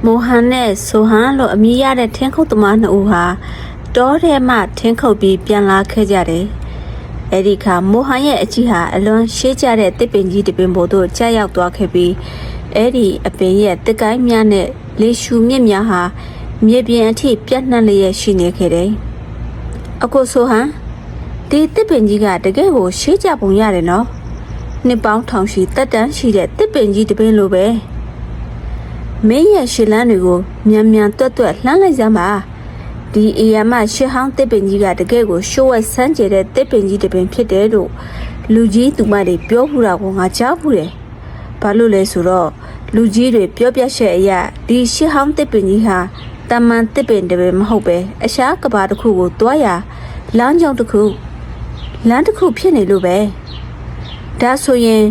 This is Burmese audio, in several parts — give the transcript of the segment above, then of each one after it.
မိုဟန်နဲ့ဆိုဟန်လို့အမည်ရတဲ့ထင်းခုတ်သမားနှစ်ဦးဟာတောထဲမှထင်းခုတ်ပြီးပြန်လာခဲ့ကြတယ်။အဲဒီခါမိုဟန်ရဲ့အကြီးဟာအလွန်ရှေးကျတဲ့တစ်ပင်ကြီးတစ်ပင်ပေါ်သို့ကျရောက်သွားခဲ့ပြီးအဲဒီအပင်ရဲ့တစ်ကိုင်းများနဲ့လေရှူမြစ်များဟာမြေပြင်အထိပြန့်နှံ့လျက်ရှိနေခဲ့တယ်။အခုဆိုဟန်ဒီတစ်ပင်ကြီးကတကယ်ကိုရှေးကျပုံရတယ်နော်။နှစ်ပေါင်းထောင်ရှိတက်တန်းရှိတဲ့တစ်ပင်ကြီးတစ်ပင်လိုပဲ။မင်းရဲ့ရှစ်လန်းတွေကိုမြန်မြန်တွတ်တွတ်လှမ်းလိုက်စမ်းပါဒီအရာမှရှစ်ဟောင်းတစ်ပင်ကြီးကတကယ်ကိုရှိုးဝဲဆန်းကျဲတဲ့တစ်ပင်ကြီးတစ်ပင်ဖြစ်တယ်လို့လူကြီးသူမတွေပြောဖူးတာကိုငါကြားဖူးတယ်ဘာလို့လဲဆိုတော့လူကြီးတွေပြောပြချက်အရာဒီရှစ်ဟောင်းတစ်ပင်ကြီးဟာတမန်တစ်ပင်တစ်ပင်မဟုတ်ပဲအရှားကဘာတစ်ခုကိုတွားရလမ်းကြောင်းတစ်ခုဖြစ်နေလို့ပဲဒါဆိုရင်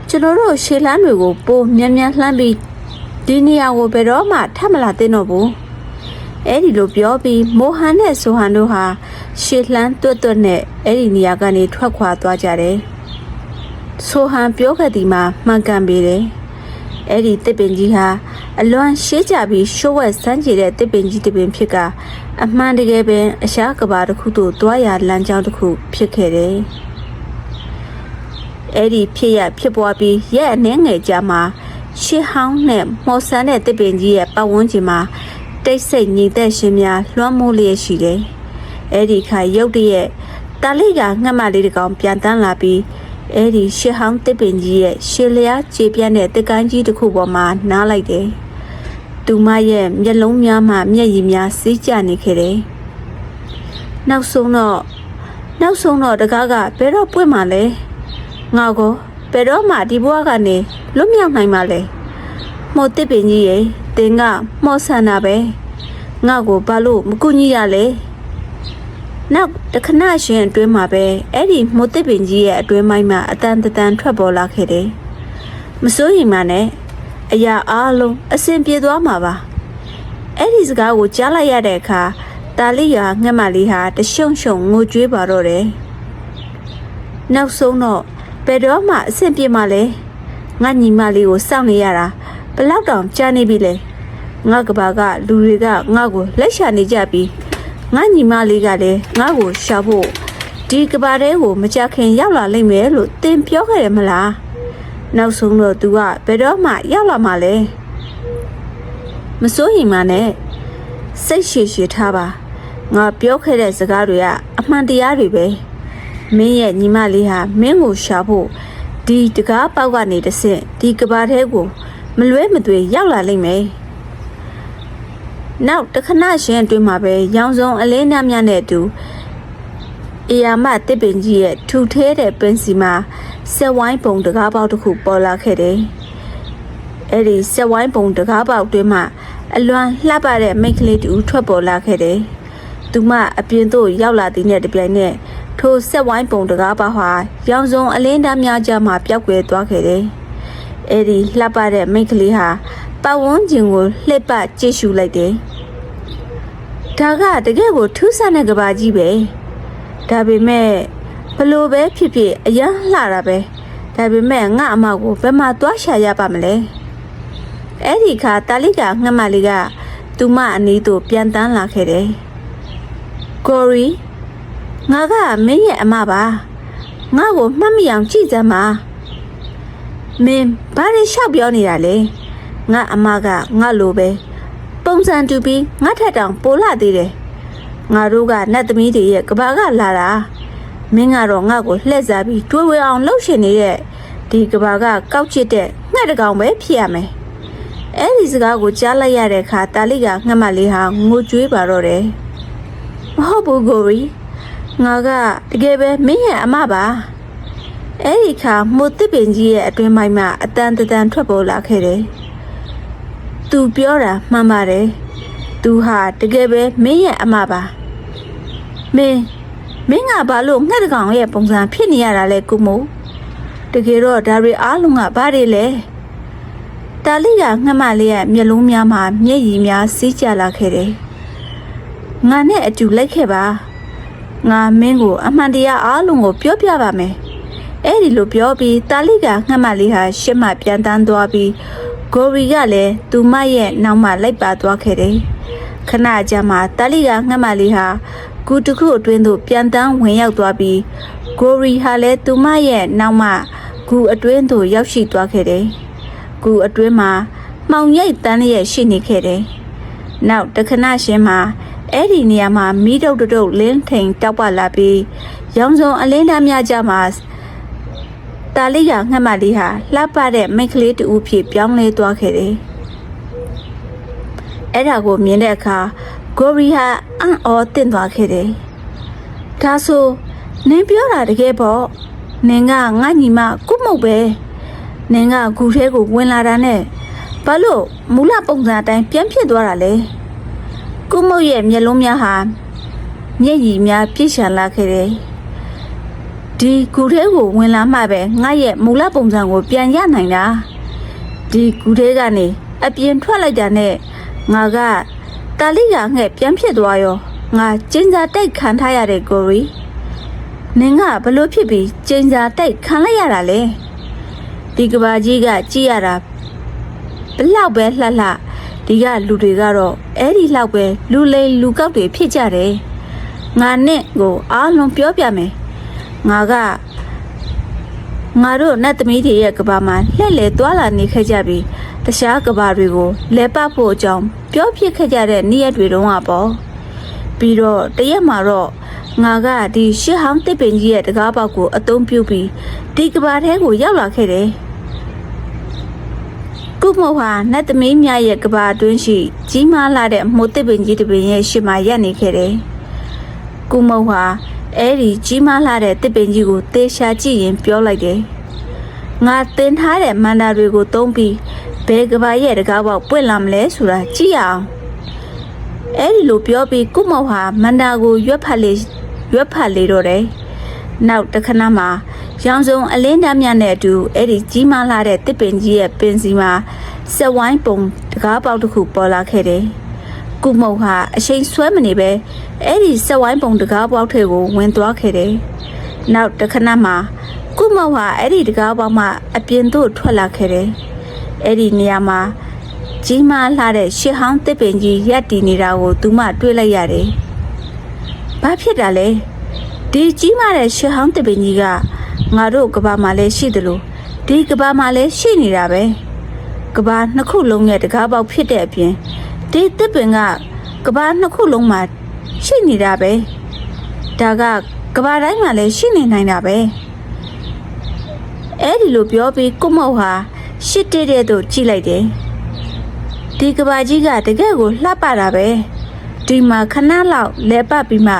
ကျွန်တော်တို့ရှစ်လန်းတွေကိုပိုမြန်မြန်လှမ်းပြီးဒီနေရာကိုဘယ်တော့မှထပ်မလာသင့်တော့ဘူးအဲ့ဒီလိုပြောပြီးမိုဟန်နဲ့ဆိုဟန်တို့ဟာရှေ့လှမ်းတွတ်နဲ့အဲ့ဒီနေရာကနေထွက်ခွာသွားကြတယ်ဆိုဟန်ပြောခဲ့ဒီမှာမှန်ကန်ပေတယ်အဲ့ဒီတစ်ပင်ကြီးဟာအလွန်ရှေးကြပြီးရှိုးဝဲဆန်းကျဲတဲ့တစ်ပင်ကြီးတစ်ပင်ဖြစ်ကအမှန်တကယ်ပင်အရှားကဘာတစ်ခုသို့တွားရလမ်းကြောင်းတစ်ခုဖြစ်ခဲ့တယ်အဲ့ဒီဖြစ်ပွားပြီးရဲ့အနှဲငယ်ကြမှာရှစ်ဟောင်းနဲ့မော်ဆန်တဲ့တစ်ပင်ကြီးရဲ့ပတ်ဝန်းကျင်မှာတိတ်ဆိတ်ညီသက်ရှင်များလွှမ်းမိုးလျက်ရှိတယ်။အဲ့ဒီခါရုတ်တရက်တာလိကငှက်မလေးတစ်ကောင်ပြန်တန်းလာပြီးအဲ့ဒီရှစ်ဟောင်းတစ်ပင်ကြီးရဲ့ရှည်လျားခြေပြန့်တဲ့တစ်ကိုင်းကြီးတစ်ခုပေါ်မှာနားလိုက်တယ်။သူမရဲ့မျက်လုံးများမှမျက်ရည်များစီးကျနေခဲ့တယ်။နောက်ဆုံးတော့တကားကဘယ်တော့ပွင့်မှလဲ။ငါကဘယ်တော့မှဒီဘဝကနေလွတ်မြောက်နိုင်မှာလဲ။မို့တစ်ပင်ကြီးရဲ့တင်ကမော်ဆန်တာပဲငါ့ကိုဘာလို့မကူညီရလဲနောက်တခဏရှင်အတွင်းမှာပဲအဲ့ဒီမိုးတစ်ပင်ကြီးရဲ့အတွင်းပိုင်းမှာအတန်ထွက်ပေါ်လာခဲ့တယ်မစိုးရိမ်ပါနဲ့အရာအားလုံးအဆင်ပြေသွားမှာပါအဲ့ဒီစကားကိုကြားလိုက်ရတဲ့အခါတာလီယာငှက်မလေးဟာတရှုံငိုကြွေးပါတော့တယ်နောက်ဆုံးတော့ဘယ်တော့မှအဆင်ပြေမှာလဲငါညီမလေးကိုစောင့်နေရတာဘလောက်တောင်ကြာနေပြီလဲငါကဘာကလူတွေကငါ့ကိုလက်ရှာနေကြပြီးငါညီမလေးကလည်းငါ့ကိုရှာဖို့ဒီကဘာတဲကိုမကြခင်ရောက်လာလိမ့်မယ်လို့သင်ပြောခဲ့တယ်မလားနောက်ဆုံးတော့ तू ကဘယ်တော့မှရောက်လာမှလဲမစိုးရိမ်ပါနဲ့စိတ်ရှည်ထားပါငါပြောခဲ့တဲ့စကားတွေကအမှန်တရားတွေပဲမင်းရဲ့ညီမလေးဟာမင်းကိုရှာဖို့ဒီတကားပေါက်ကနေတဆင့်ဒီကဘာတဲကိုမလွဲမသွေရောက်လာလိမ့်မယ်နောက်တခဏရှင်အတွင်းမှာပဲရောင်စုံအလေးနှများနဲ့အတူအရာမတစ်ပင်ကြီးရဲ့ထူထဲတဲ့ပင်စီမှာဆက်ဝိုင်းပုံတကားပေါက်တစ်ခုပေါ်လာခဲ့တယ်အဲ့ဒီဆက်ဝိုင်းပုံတကားပေါက်တွင်မှအလွန်လှပတဲ့မိတ်ကလေးတူထွက်ပေါ်လာခဲ့တယ်သူမအပြင်သို့ရောက်လာသည်နဲ့တပြိုင်နက်ထိုဆက်ဝိုင်းပုံတကားပေါက်ဟာရောင်စုံအလေးနှများကြားမှာပျောက်ကွယ်သွားခဲ့တယ်အဲ့ဒီလှပတဲ့မိတ်ကလေးဟာပတ်ဝန်းကျင်ကိုလှည့်ပတ်ကြည့်ရှုလိုက်တယ်ဒါကတကယ်ကိုထူးဆန်းတဲ့ကဘာကြီးပဲဒါပေမဲ့ဘလို့ပဲဖြစ်ဖြစ်အရန်လှတာပဲဒါပေမဲ့ငါအမကိုဘယ်မှာသွားရှာရပါမလဲအဲ့ဒီခါတာလိကငှက်မလေးကသူမအနီးသို့ပြန်တန်းလာခဲ့တယ်ကိုရီငါကမင်းရဲ့အမပါငါ့ကိုမှတ်မိအောင်ကြည့်စမ်းပါမင်းဘာတွေရှောက်ပြောနေတာလဲငါအမကငါလိုပဲပုံစံတူပြီးငါထက်တောင်ပိုလာသေးတယ်ငါတို့ကနတ်သမီးတွေရဲ့ကဘာကလာတာမင်းကတော့ငါ့ကိုလှည့်စားပြီးတွေးဝဲအောင်လှုပ်ရှင်နေတဲ့ဒီကဘာကကောက်ချစ်တဲ့ငှက်တကောင်ပဲဖြစ်ရမယ်အဲ့ဒီစကားကိုကြားလိုက်ရတဲ့အခါတာလိကငှက်မလေးဟာငိုကြွေးပါတော့တယ်မဟုတ်ဘူးကိုရီငါကတကယ်ပဲမင်းရဲ့အမပါအဲ့ဒီခါမိုးတစ်ပင်ကြီးရဲ့အတွင်းပိုင်းမှာအတန်ထွက်ပေါ်လာခဲ့တယ်သူပြောတာမှန်ပါတယ်သူဟာတကယ်ပဲမင်းရဲ့အမပါမင်းကဘာလို့ငှက်တကောင်ရဲ့ပုံစံဖြစ်နေရတာလဲကိုမို့တကယ်တော့ဒါတွေအားလုံးကဘာတွေလဲတာလိကငှက်မလေးရဲ့မျက်လုံးများမှာမျက်ရည်များစီးကျလာခဲ့တယ်ငါနဲ့အတူလိုက်ခဲ့ပါငါမင်းကိုအမှန်တရားအားလုံးကိုပြောပြပါမယ်အဲ့ဒီလိုပြောပြီးတာလိကငှက်မလေးဟာရှစ်မှပြန်တန်းသွားပြီး ဂိုရီကလည်းသူမရဲ့နောက်မှလိုက်ပါသွားခဲ့တယ်ခဏကြာမှတာလီကငှက်မလေးဟာကူတစ်ခုအတွင်းသို့ပြန်တန်းဝင်ရောက်သွားပြီးဂိုရီဟာလည်းသူမရဲ့နောက်မှဂူအတွင်းသို့ရောက်ရှိသွားခဲ့တယ်ဂူအတွင်းမှာမှောင်ရိပ်တန်းရဲ့ရှိနေခဲ့တယ်နောက်တခဏရှင်မှာအဲ့ဒီနေရာမှာမီးတုတ်တုတ်လင်းထိန်တောက်ပလာပြီးရောင်စုံအလင်းသားများကြမှာတာလီကငှက်မလေးဟာလှပတဲ့မိတ်ကလေးတူဖြစ်ပြောင်းလဲသွားခဲ့တယ်အဲ့ဒါကိုမြင်တဲ့အခါဂိုရီဟာအံ့ဩသင့်သွားခဲ့တယ်ဒါဆိုနင်ပြောတာတကယ်ပေါ့နင်ကငါညီမကုမုတ်ပဲနင်ကဂူထဲကိုဝင်လာတာနဲ့ဘာလို့မူလပုံစံအတိုင်းပြန်ဖြစ်သွားတာလဲကုမုတ်ရဲ့မျက်လုံးများဟာမျက်ရည်များပြည့်ရှံလာခဲ့တယ်ဒီဂူထဲကိုဝင်လာမှပဲငါရဲ့မူလပုံစံကိုပြန်ရနိုင်တာဒီဂူထဲကနေအပြင်ထွက်လိုက်တာနဲ့ငါကတာလီကငှက်ပြန်ဖြစ်သွားရောငါကျင်းစာတိုက်ခံထားရတဲ့ကိုရီနင်ကဘလို့ဖြစ်ပြီးကျင်းစာတိုက်ခံလိုက်ရတာလဲဒီကဘာကြီးကကြည့်ရတာဘလောက်ပဲလှလှဒီကလူတွေကတော့အဲ့ဒီလောက်ပဲလူလိမ်လူကောက်တွေဖြစ်ကြတယ်ငါနဲ့ကိုအားလုံးပြောပြမယ်ငါတို့နတ်သမီးတွေရဲ့ကဘာမှာလှည့်လေသွားလာနေခဲ့ကြပြီးတခြားကဘာတွေကိုလဲပဖို့အကြောင်းပြောဖြစ်ခဲ့ကြတဲ့နေ့ရက်တွေတုန်းကပေါ့ပြီးတော့တရက်မှာတော့ငါကဒီရှစ်ဟောင်းတစ်ပင်ကြီးရဲ့တကားပေါက်ကိုအသုံးပြုပြီးဒီကဘာထဲကိုရောက်လာခဲ့တယ်ကုမောဟာနတ်သမီးများရဲ့ကဘာအတွင်းရှိကြီးမားလာတဲ့မိုးတစ်ပင်ကြီးတစ်ပင်ရဲ့ရှေ့မှာရပ်နေခဲ့တယ်ကုမောဟာအဲ့ဒီကြီးမားလာတဲ့တစ်ပင်ကြီးကိုသေချာကြည့်ရင်ပြောလိုက်တယ်ငါတင်ထားတဲ့မန္တာတွေကိုသုံးပြီးဘယ်ကဘာရဲ့တကားပေါက်ပွင့်လာမလဲဆိုတာကြည့်ရအောင်အဲ့ဒီလိုပြောပြီးကုမောဟာမန္တာကိုရွက်ဖတ်လေတော့တယ်နောက်တခဏမှာရောင်စုံအလင်းဓာတ်များနဲ့အတူအဲ့ဒီကြီးမားလာတဲ့တစ်ပင်ကြီးရဲ့ပင်စီမှာဆက်ဝိုင်းပုံတကားပေါက်တစ်ခုပေါ်လာခဲ့တယ်ကုမောဟာအချိန်ဆွဲမနေပဲအဲ့ဒီဆက်ဝိုင်းပုံတကားပေါက်ထဲကိုဝင်သွားခဲ့တယ်နောက်တခဏမှာကုမောဟာအဲ့ဒီတကားပေါက်မှအပြင်သို့ထွက်လာခဲ့တယ်အဲ့ဒီနေရာမှာကြီးမားလာတဲ့ရှစ်ဟောင်းတစ်ပင်ကြီးရပ်တည်နေတာကိုသူမတွေ့လိုက်ရတယ်ဘာဖြစ်တာလဲဒီကြီးမားတဲ့ရှစ်ဟောင်းတစ်ပင်ကြီးကငါတို့ကဘာမှာလည်းရှိတယ်လို့ဒီကဘာမှာလည်းရှိနေတာပဲကဘာနှစ်ခုလုံးရဲ့တကားပေါက်ဖြစ်တဲ့အပြင်ဒီတစ်ပင်ကကဘာနှစ်ခုလုံးမှာရှိနေတာပဲဒါကကဘာတိုင်းမှာလည်းရှိနေနိုင်တာပဲအဲ့ဒီလိုပြောပြီးကုမောဟာရှစ်တဲ့တို့ကြည့်လိုက်တယ်ဒီကဘာကြီးကတကယ်ကိုလှပတာပဲဒီမှာခဏလောက်လဲပတ်ပြီးမှ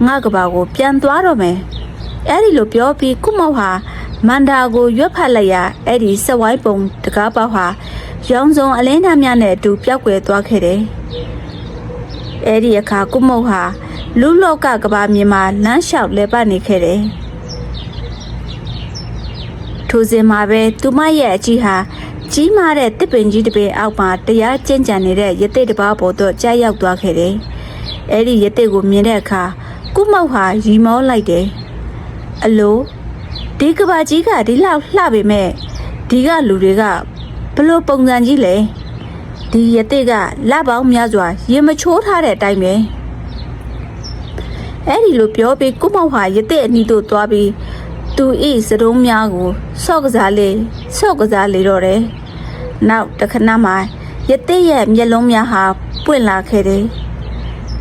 ငါကဘာကိုပြန်သွားတော့မယ်အဲ့ဒီလိုပြောပြီးကုမောဟာမန္တာကိုရွက်ဖတ်လိုက်ရအဲ့ဒီဆက်ဝိုင်းပုံတကားပေါက်ဟာရောင်စုံအလင်းဓာတ်များနဲ့အတူပျောက်ကွယ်သွားခဲ့တယ်အဲ့ဒီအခါကုမောဟာလူလောကကဘာမြေမှာလမ်းလျှောက်လဲပတ်နေခဲ့တယ်ထိုစဉ်မှာပဲသူမရဲ့အကြီးဟာကြီးမားတဲ့တစ်ပင်ကြီးတစ်ပင်အောက်မှာတရားကျင့်ကြံနေတဲ့ရသေးတစ်ပါးပေါ်တော့ကြားရောက်သွားခဲ့တယ်အဲ့ဒီရသေးကိုမြင်တဲ့အခါကုမောဟာရီမောလိုက်တယ်အလိုဒီကဘာကြီးကဒီလောက်လှပေမဲ့ဒီကလူတွေကဘလို့ပုံစံကြီးလဲဒီရသေးကလက်ပေါင်းများစွာရေမချိုးထားတဲ့အတိုင်းပဲအဲ့ဒီလိုပြောပြီးကုမောဟာရသေးအနီးသို့သွားပြီးသူဤစတုံးများကိုဆော့ကစားလေတော့တယ်နောက်တခဏမှရသေးရဲ့မျက်လုံးများဟာပွင့်လာခဲ့တယ်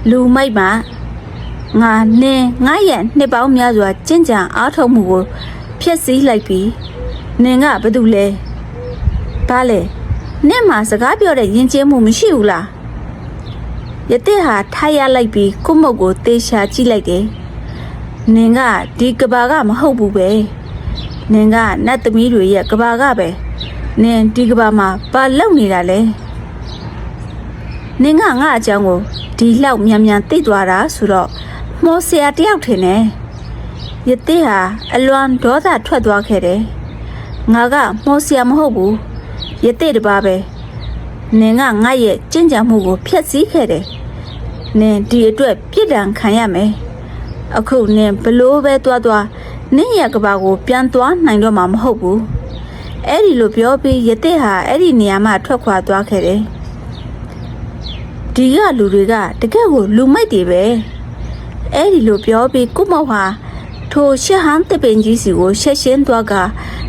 လူမိုက်မှာငါရဲ့နှစ်ပေါင်းများစွာကျင့်ကြံအားထုတ်မှုကိုဖျက်ဆီးလိုက်ပြီးနင်ကဘာလုပ်လဲဘာလဲနင့်မှာစကားပြောတဲ့ယဉ်ကျေးမှုမရှိဘူးလားရတဲ့ဟာထားရလိုက်ပြီးကုမုတ်ကိုတေချာကြည့်လိုက်တယ်နင်ကဒီကဘာကမဟုတ်ဘူးပဲနင်ကနတ်သမီးတွေရဲ့ကဘာကပဲနင်ဒီကဘာမှာဘာလုပ်နေတာလဲနင်ကငါအကြောင်းကိုဒီလောက်မြန်သိသွားတာဆိုတော့မော်ဆရာတယောက်ထင်တယ်ရတဲ့ဟာအလွန်ဒေါသထွက်သွားခဲ့တယ်ငါကမော်ဆရာမဟုတ်ဘူးရတဲ့တပါပဲနင်ကငါရဲ့ကျင့်ကြံမှုကိုဖျက်ဆီးခဲ့တယ်နင်ဒီအတွက်ပြစ်ဒဏ်ခံရမယ်အခုနင်ဘလို့ပဲသွားနင့်ရဲ့ကဘာကိုပြန်သွားနိုင်တော့မှာမဟုတ်ဘူး အဲ့ဒီလိုပြောပြီးရတဲ့ဟာအဲ့ဒီနေရာမှာထွက်ခွာသွားခဲ့တယ်ဒီကလူတွေကတကယ့်ကိုလူမိုက်တွေပဲအဲ့ဒီလိုပြောပြီးကုမောက်ဟာထိုရှဟန်တပင်ကြီးစီကိုဆက်ရှင်းသွားက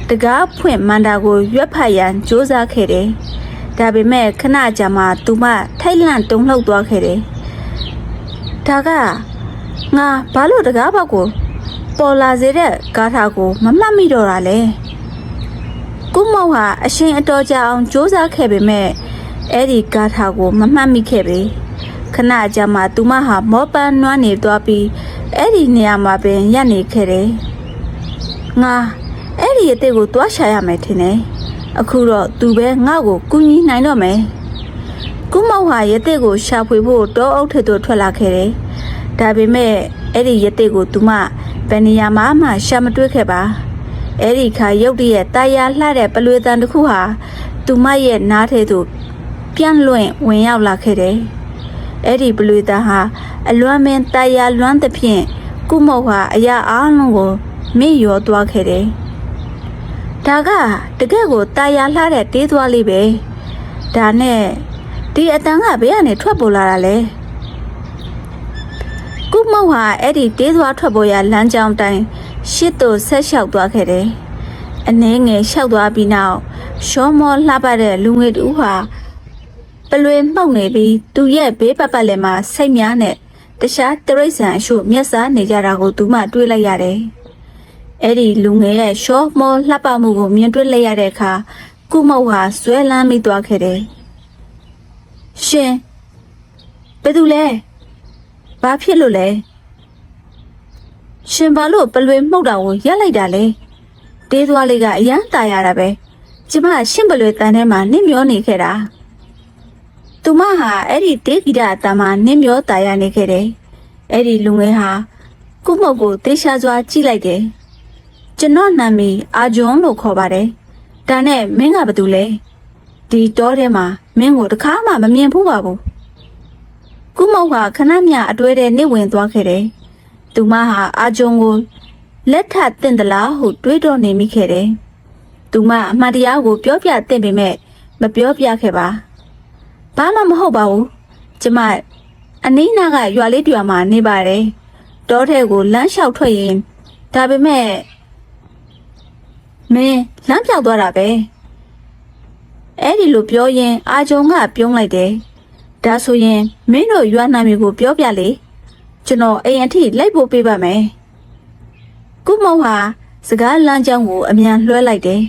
တကားဖွင့်မန္တာကိုရွက်ဖတ်ရန်စ조사ခဲ့တယ်ဒါပေမဲ့ခဏကြာမှသူမထိုက်လန့်တုန်လှုပ်သွားခဲ့တယ်ဒါကငါဘာလို့တကားဘောက်ကိုပေါ်လာစေတဲ့ဂါထာကိုမမှတ်မိတော့တာလဲကုမောက်ဟာအရှင်အတော်ကြာအောင်စ조사ခဲ့ပေမဲ့အဲ့ဒီဂါထာကိုမမှတ်မိခဲ့ပေခဏကြာမှသူမဟာမောပန်းနွမ်းနေသွားပြီးအဲ့ဒီနေရာမှာပင်ရပ်နေခဲ့တယ်ငါအဲ့ဒီအစ်စ်ကိုတွားရှာရမယ်ထင်တယ်အခုတော့သူပဲငါ့ကိုကူညီနိုင်တော့မယ်ကုမောက်ဟာရတဲ့ကိုရှာဖွေဖို့တောအုပ်ထက်သို့ထွက်လာခဲ့တယ်ဒါပေမဲ့အဲ့ဒီရတဲ့ကိုသူမဘယ်နေရာမှရှာမတွေ့ခဲ့ပါအဲ့ဒီခါရုတ်တရက်တာယာလှတဲ့ပလွေတန်တစ်ခုဟာသူမရဲ့နားထဲသို့ပြန့်လွင့်ဝင်ရောက်လာခဲ့တယ်အဲ့ဒီပလွေတန်ဟာအလွမ်းမင်းတာယာလွမ်းသဖြင့်ကုမောက်ဟာအရာအားလုံးကိုမေ့လျော်သွားခဲ့တယ်ဒါကတကယ့်ကိုတာယာလှတဲ့တေးသွားလေးပဲဒါနဲ့ဒီအတန်ကဘယ်ကနေထွက်ပေါ်လာတာလဲကုမောက်ဟာအဲ့ဒီတေးသွားထွက်ပေါ်ရာလမ်းကြောင်းတိုင်းရှစ်သို့ဆက်လျှောက်သွားခဲ့တယ်အနှဲငယ်လျှောက်သွားပြီးနောက်ရှောမောလှပတဲ့လူငယ်တူဟာပလွေမှုန့်နေပြီးသူရဲ့ဘေးပတ်ပတ်လည်မှာစိတ်များနဲ့တခြားတရိษံအရှုမျက်စားနေကြတာကိုသူမှတွေ့လိုက်ရတယ်အဲ့ဒီလူငယ်ရဲ့ရှောမောလှပမှုကိုမြင်တွေ့လိုက်ရတဲ့အခါကုမောက်ဟာဆွဲလန်းမိသွားခဲ့တယ်ရှင်ဘယ်သူလဲဘာဖြစ်လို့လဲရှင်ဘာလို့ပလွေမှုန့်တာကိုရက်လိုက်တာလဲတေးသွားလေးကအရန်ตายရတာပဲကျမရှင့်ပလွေတန်ထဲမှာနစ်မျောနေခဲ့တာသူမဟာအဲ့ဒီတေးဂီတအတန်မှာနစ်မျောตายရနေခဲ့တယ်အဲ့ဒီလူငယ်ဟာကုမောက်ကိုတေးရှားစွာကြည့်လိုက်တယ်ကျွန်တော်နာမည်အာဂျွန်လို့ခေါ်ပါတယ်ဒါနဲ့မင်းကဘာတူလဲဒီတောထဲမှာမင်းကိုတခါမှမမြင်ဘူးပါဘူးကုမောက်ဟာခဏမြအတွဲတဲ့နေဝင်သွားခဲ့တယ်သူမဟာအာဂျွန်ကိုလက်ထပ်တင်သလားဟုတွေးတော့နေမိခဲ့တယ်သူမအမှန်တရားကိုပြောပြတင်ပေမဲ့မပြောပြခဲ့ပါဘာမှမဟုတ်ပါဘူးကျမအနီးနားကရွာလေးတွာမှာနေပါတယ်တောထဲကိုလမ်းလျှောက်ထွက်ရင်ဒါပေမဲ့မင်းလမ်းပြောက်သွားတာပဲအဲ့ဒီလိုပြောရင်အာဂျုံကပြုံးလိုက်တယ်ဒါဆိုရင်မင်းတို့ရွာနာမည်ကိုပြောပြလေကျွန်တော်အိမ်အထိလိုက်ဖို့ပေးပါမယ်ကုမောက်ဟာစကားလမ်းကြောင်းကိုအမြန်လွှဲလိုက်တယ်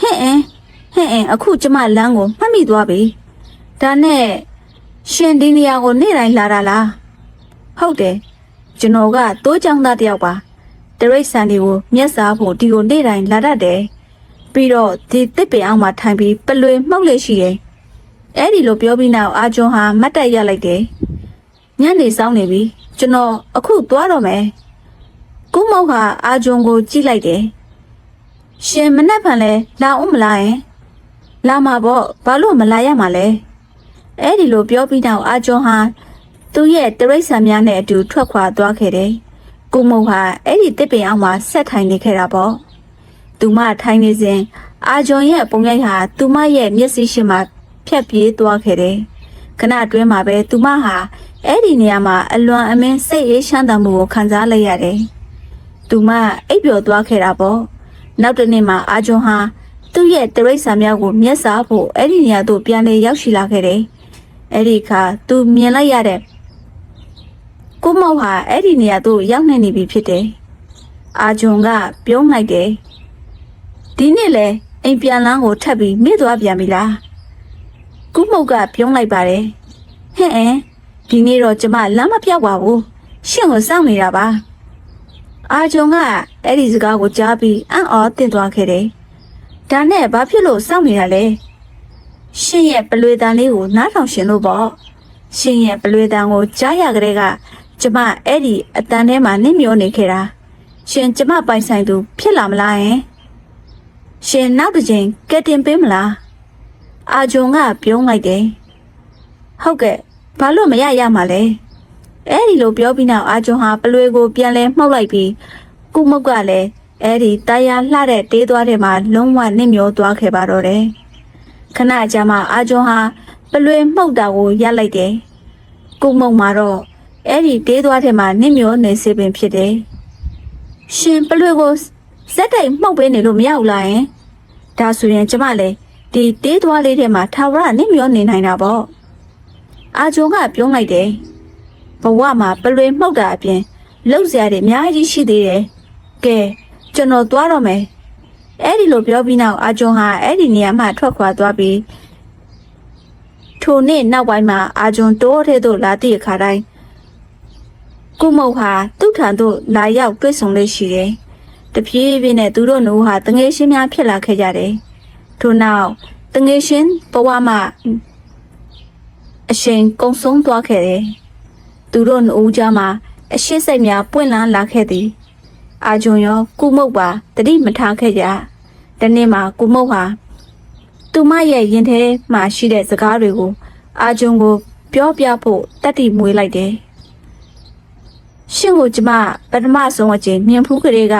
ဟဲ့အခုကျမလမ်းကိုမှတ်မိသွားပြီဒါနဲ့ရှင်ဒီနေရာကိုနေ့တိုင်းလာတာလားဟုတ်တယ်ကျွန်တော်ကတိုးချောင်းသားတယောက်ပါတရိတ်ဆန်တွေကိုမျက်စားဖို့ဒီကိုနေ့တိုင်းလာတတ်တယ်ပြီးတော့ဒီတစ်ပင်အောင်မှာထိုင်ပြီးပလွေမှုတ်လေရှိတယ်အဲ့ဒီလိုပြောပြီးနောက်အာဂျွန်ဟာမတ်တက်ရလိုက်တယ်ညနေဆောင်နေပြီကျွန်တော်အခုသွားတော့မယ်ကုမောက်ဟာအာဂျွန်ကိုကြည့်လိုက်တယ်ရှင်မနှက်ဖန်လဲလာအောင်မလားယင်လာမှာပေါ့ဘာလို့မလာရမှာလဲအဲ့ဒီလိုပြောပြီးနောက်အာဂျွန်ဟာသူ့ရဲ့တရိတ်ဆန်များနဲ့အတူထွက်ခွာသွားခဲ့တယ်ကုမောက်ဟာအဲ့ဒီတစ်ပင်အောင်မှာဆက်ထိုင်နေခဲ့တာပေါ့သူမထိုင်နေစဉ်အာဂျွန်ရဲ့ပုံရိပ်ဟာသူမရဲ့မျက်စိရှိမှဖြတ်ပြေးသွားခဲ့တယ်ခဏအတွင်းမှာပဲသူမဟာအဲ့ဒီနေရာမှာအလွန်အမင်းစိတ်အေးချမ်းသာမှုကိုခံစားလိုက်ရတယ်သူမအိပ်ပျော်သွားခဲ့တာပေါ့နောက်တစ်နေ့မှာအာဂျွန်ဟာသူ့ရဲ့တရိတ်ဆန်များကိုမျက်စားဖို့အဲ့ဒီနေရာသို့ပြန်လေရောက်ရှိလာခဲ့တယ်အဲ့ဒီအခါသူမြင်လိုက်ရတဲ့ကုမောက်ဟာအဲ့ဒီနေရာသို့ရောက်နေပြီဖြစ်တယ်အာဂျွန်ကပြုံးလိုက်တယ်ဒီနေ့လေအိမ်ပြန်လန်းကိုထပ်ပြီးမိသွားပြန်ပြီလားကုမောက်ကပြုံးလိုက်ပါတယ်ဒီနေ့တော့ကျမလမ်းမပြောက်ပါဘူးရှင့်ကိုစောင့်နေတာပါအာဂျွန်ကအဲ့ဒီစကားကိုကြားပြီးအံ့ဩသင့်သွားခဲ့တယ်ဒါနဲ့ဘာဖြစ်လို့စောင့်နေတာလဲရှင့်ရဲ့ပလွေတန်လေးကိုနားထောင်ရှင်လို့ပေါ့ရှင်ရဲ့ပလွေတန်ကိုကြားရကြတဲ့ကကျမအဲ့ဒီအတန်ထဲမှာနစ်မျောနေခဲ့တာရှင်ကျမပိုင်ဆိုင်သူဖြစ်လာမလားယင်ရှင်နောက်တစ်ချိန်ကဲတင်ပေးမလားအာဂျွန်ကပြုံးလိုက်တယ်ဟုတ်ကဲ့ဘာလို့မရမှာလဲအဲ့ဒီလိုပြောပြီးနောက်အာဂျွန်ဟာပလွေကိုပြန်လဲမှုတ်လိုက်ပြီးကုမုတ်ကလည်း အဲ့ဒီတရားလှတဲ့တေးသွားတဲ့မှာလုံးဝနစ်မျောသွားခဲ့ပါတော့တယ်ခဏကြာမှအာဂျွန်ဟာပလွေမှုတ်တာကိုရပ်လိုက်တယ်ကုမုံမှာတော့အဲ့ဒီတေးသွားတဲ့မှာနစ်မျောနေစေပင်ဖြစ်တယ်ရှင်ပလွေကိုဇက်တိုက်မှုတ်ပေးနေလို့မရဘူးလားယင်ဒါဆိုရင်ကျမလည်းဒီတေးသွားလေးထဲမှာထာဝရနစ်မျောနေနိုင်တာပေါ့အာဂျွန်ကပြုံးလိုက်တယ်ဘဝမှာပလွေမှုတ်တာအပြင်လှုပ်ရှားတယ်အများကြီးရှိသေးတယ်ကဲကျွန်တော်သွားတော့မယ်အဲ့ဒီလိုပြောပြီးနောက်အာဂျွန်ဟာအဲ့ဒီနေရာမှထွက်ခွာသွားပြီးထိုနေ့နောက်ပိုင်းမှာအာဂျွန်တိုးထဲသို့လာသည့်အခါတိုင်းကုမုတ်ဟာသူ့ထံသို့လာရောက်တွေ့ဆုံလေးရှိတယ်တပြေးပြေးနဲ့သူတို့နှုတ်ဟာတငယ်ချင်းများဖြစ်လာခဲ့ကြတယ်ထို့နောက်တငယ်ချင်းဘဝမှာအရှင်ကုံဆုံးသွားခဲ့တယ်သူတို့နှုတ်ကြားမှာအရှိစိတ်များပွင့်လန်းလာခဲ့သည်အာဂျွန်ရောကုမုတ်ပါတတိမထားခဲ့ကြတနေ့မှာကုမုတ်ဟာသူမရဲ့ရင်ထဲမှာရှိတဲ့စကားတွေကိုအာဂျွန်ကိုပြောပြဖို့တတ်တည်မွေးလိုက်တယ်ရှင်ကိုကျမပထမဆုံးအကြိမ်မြင်ဖူးကလေးက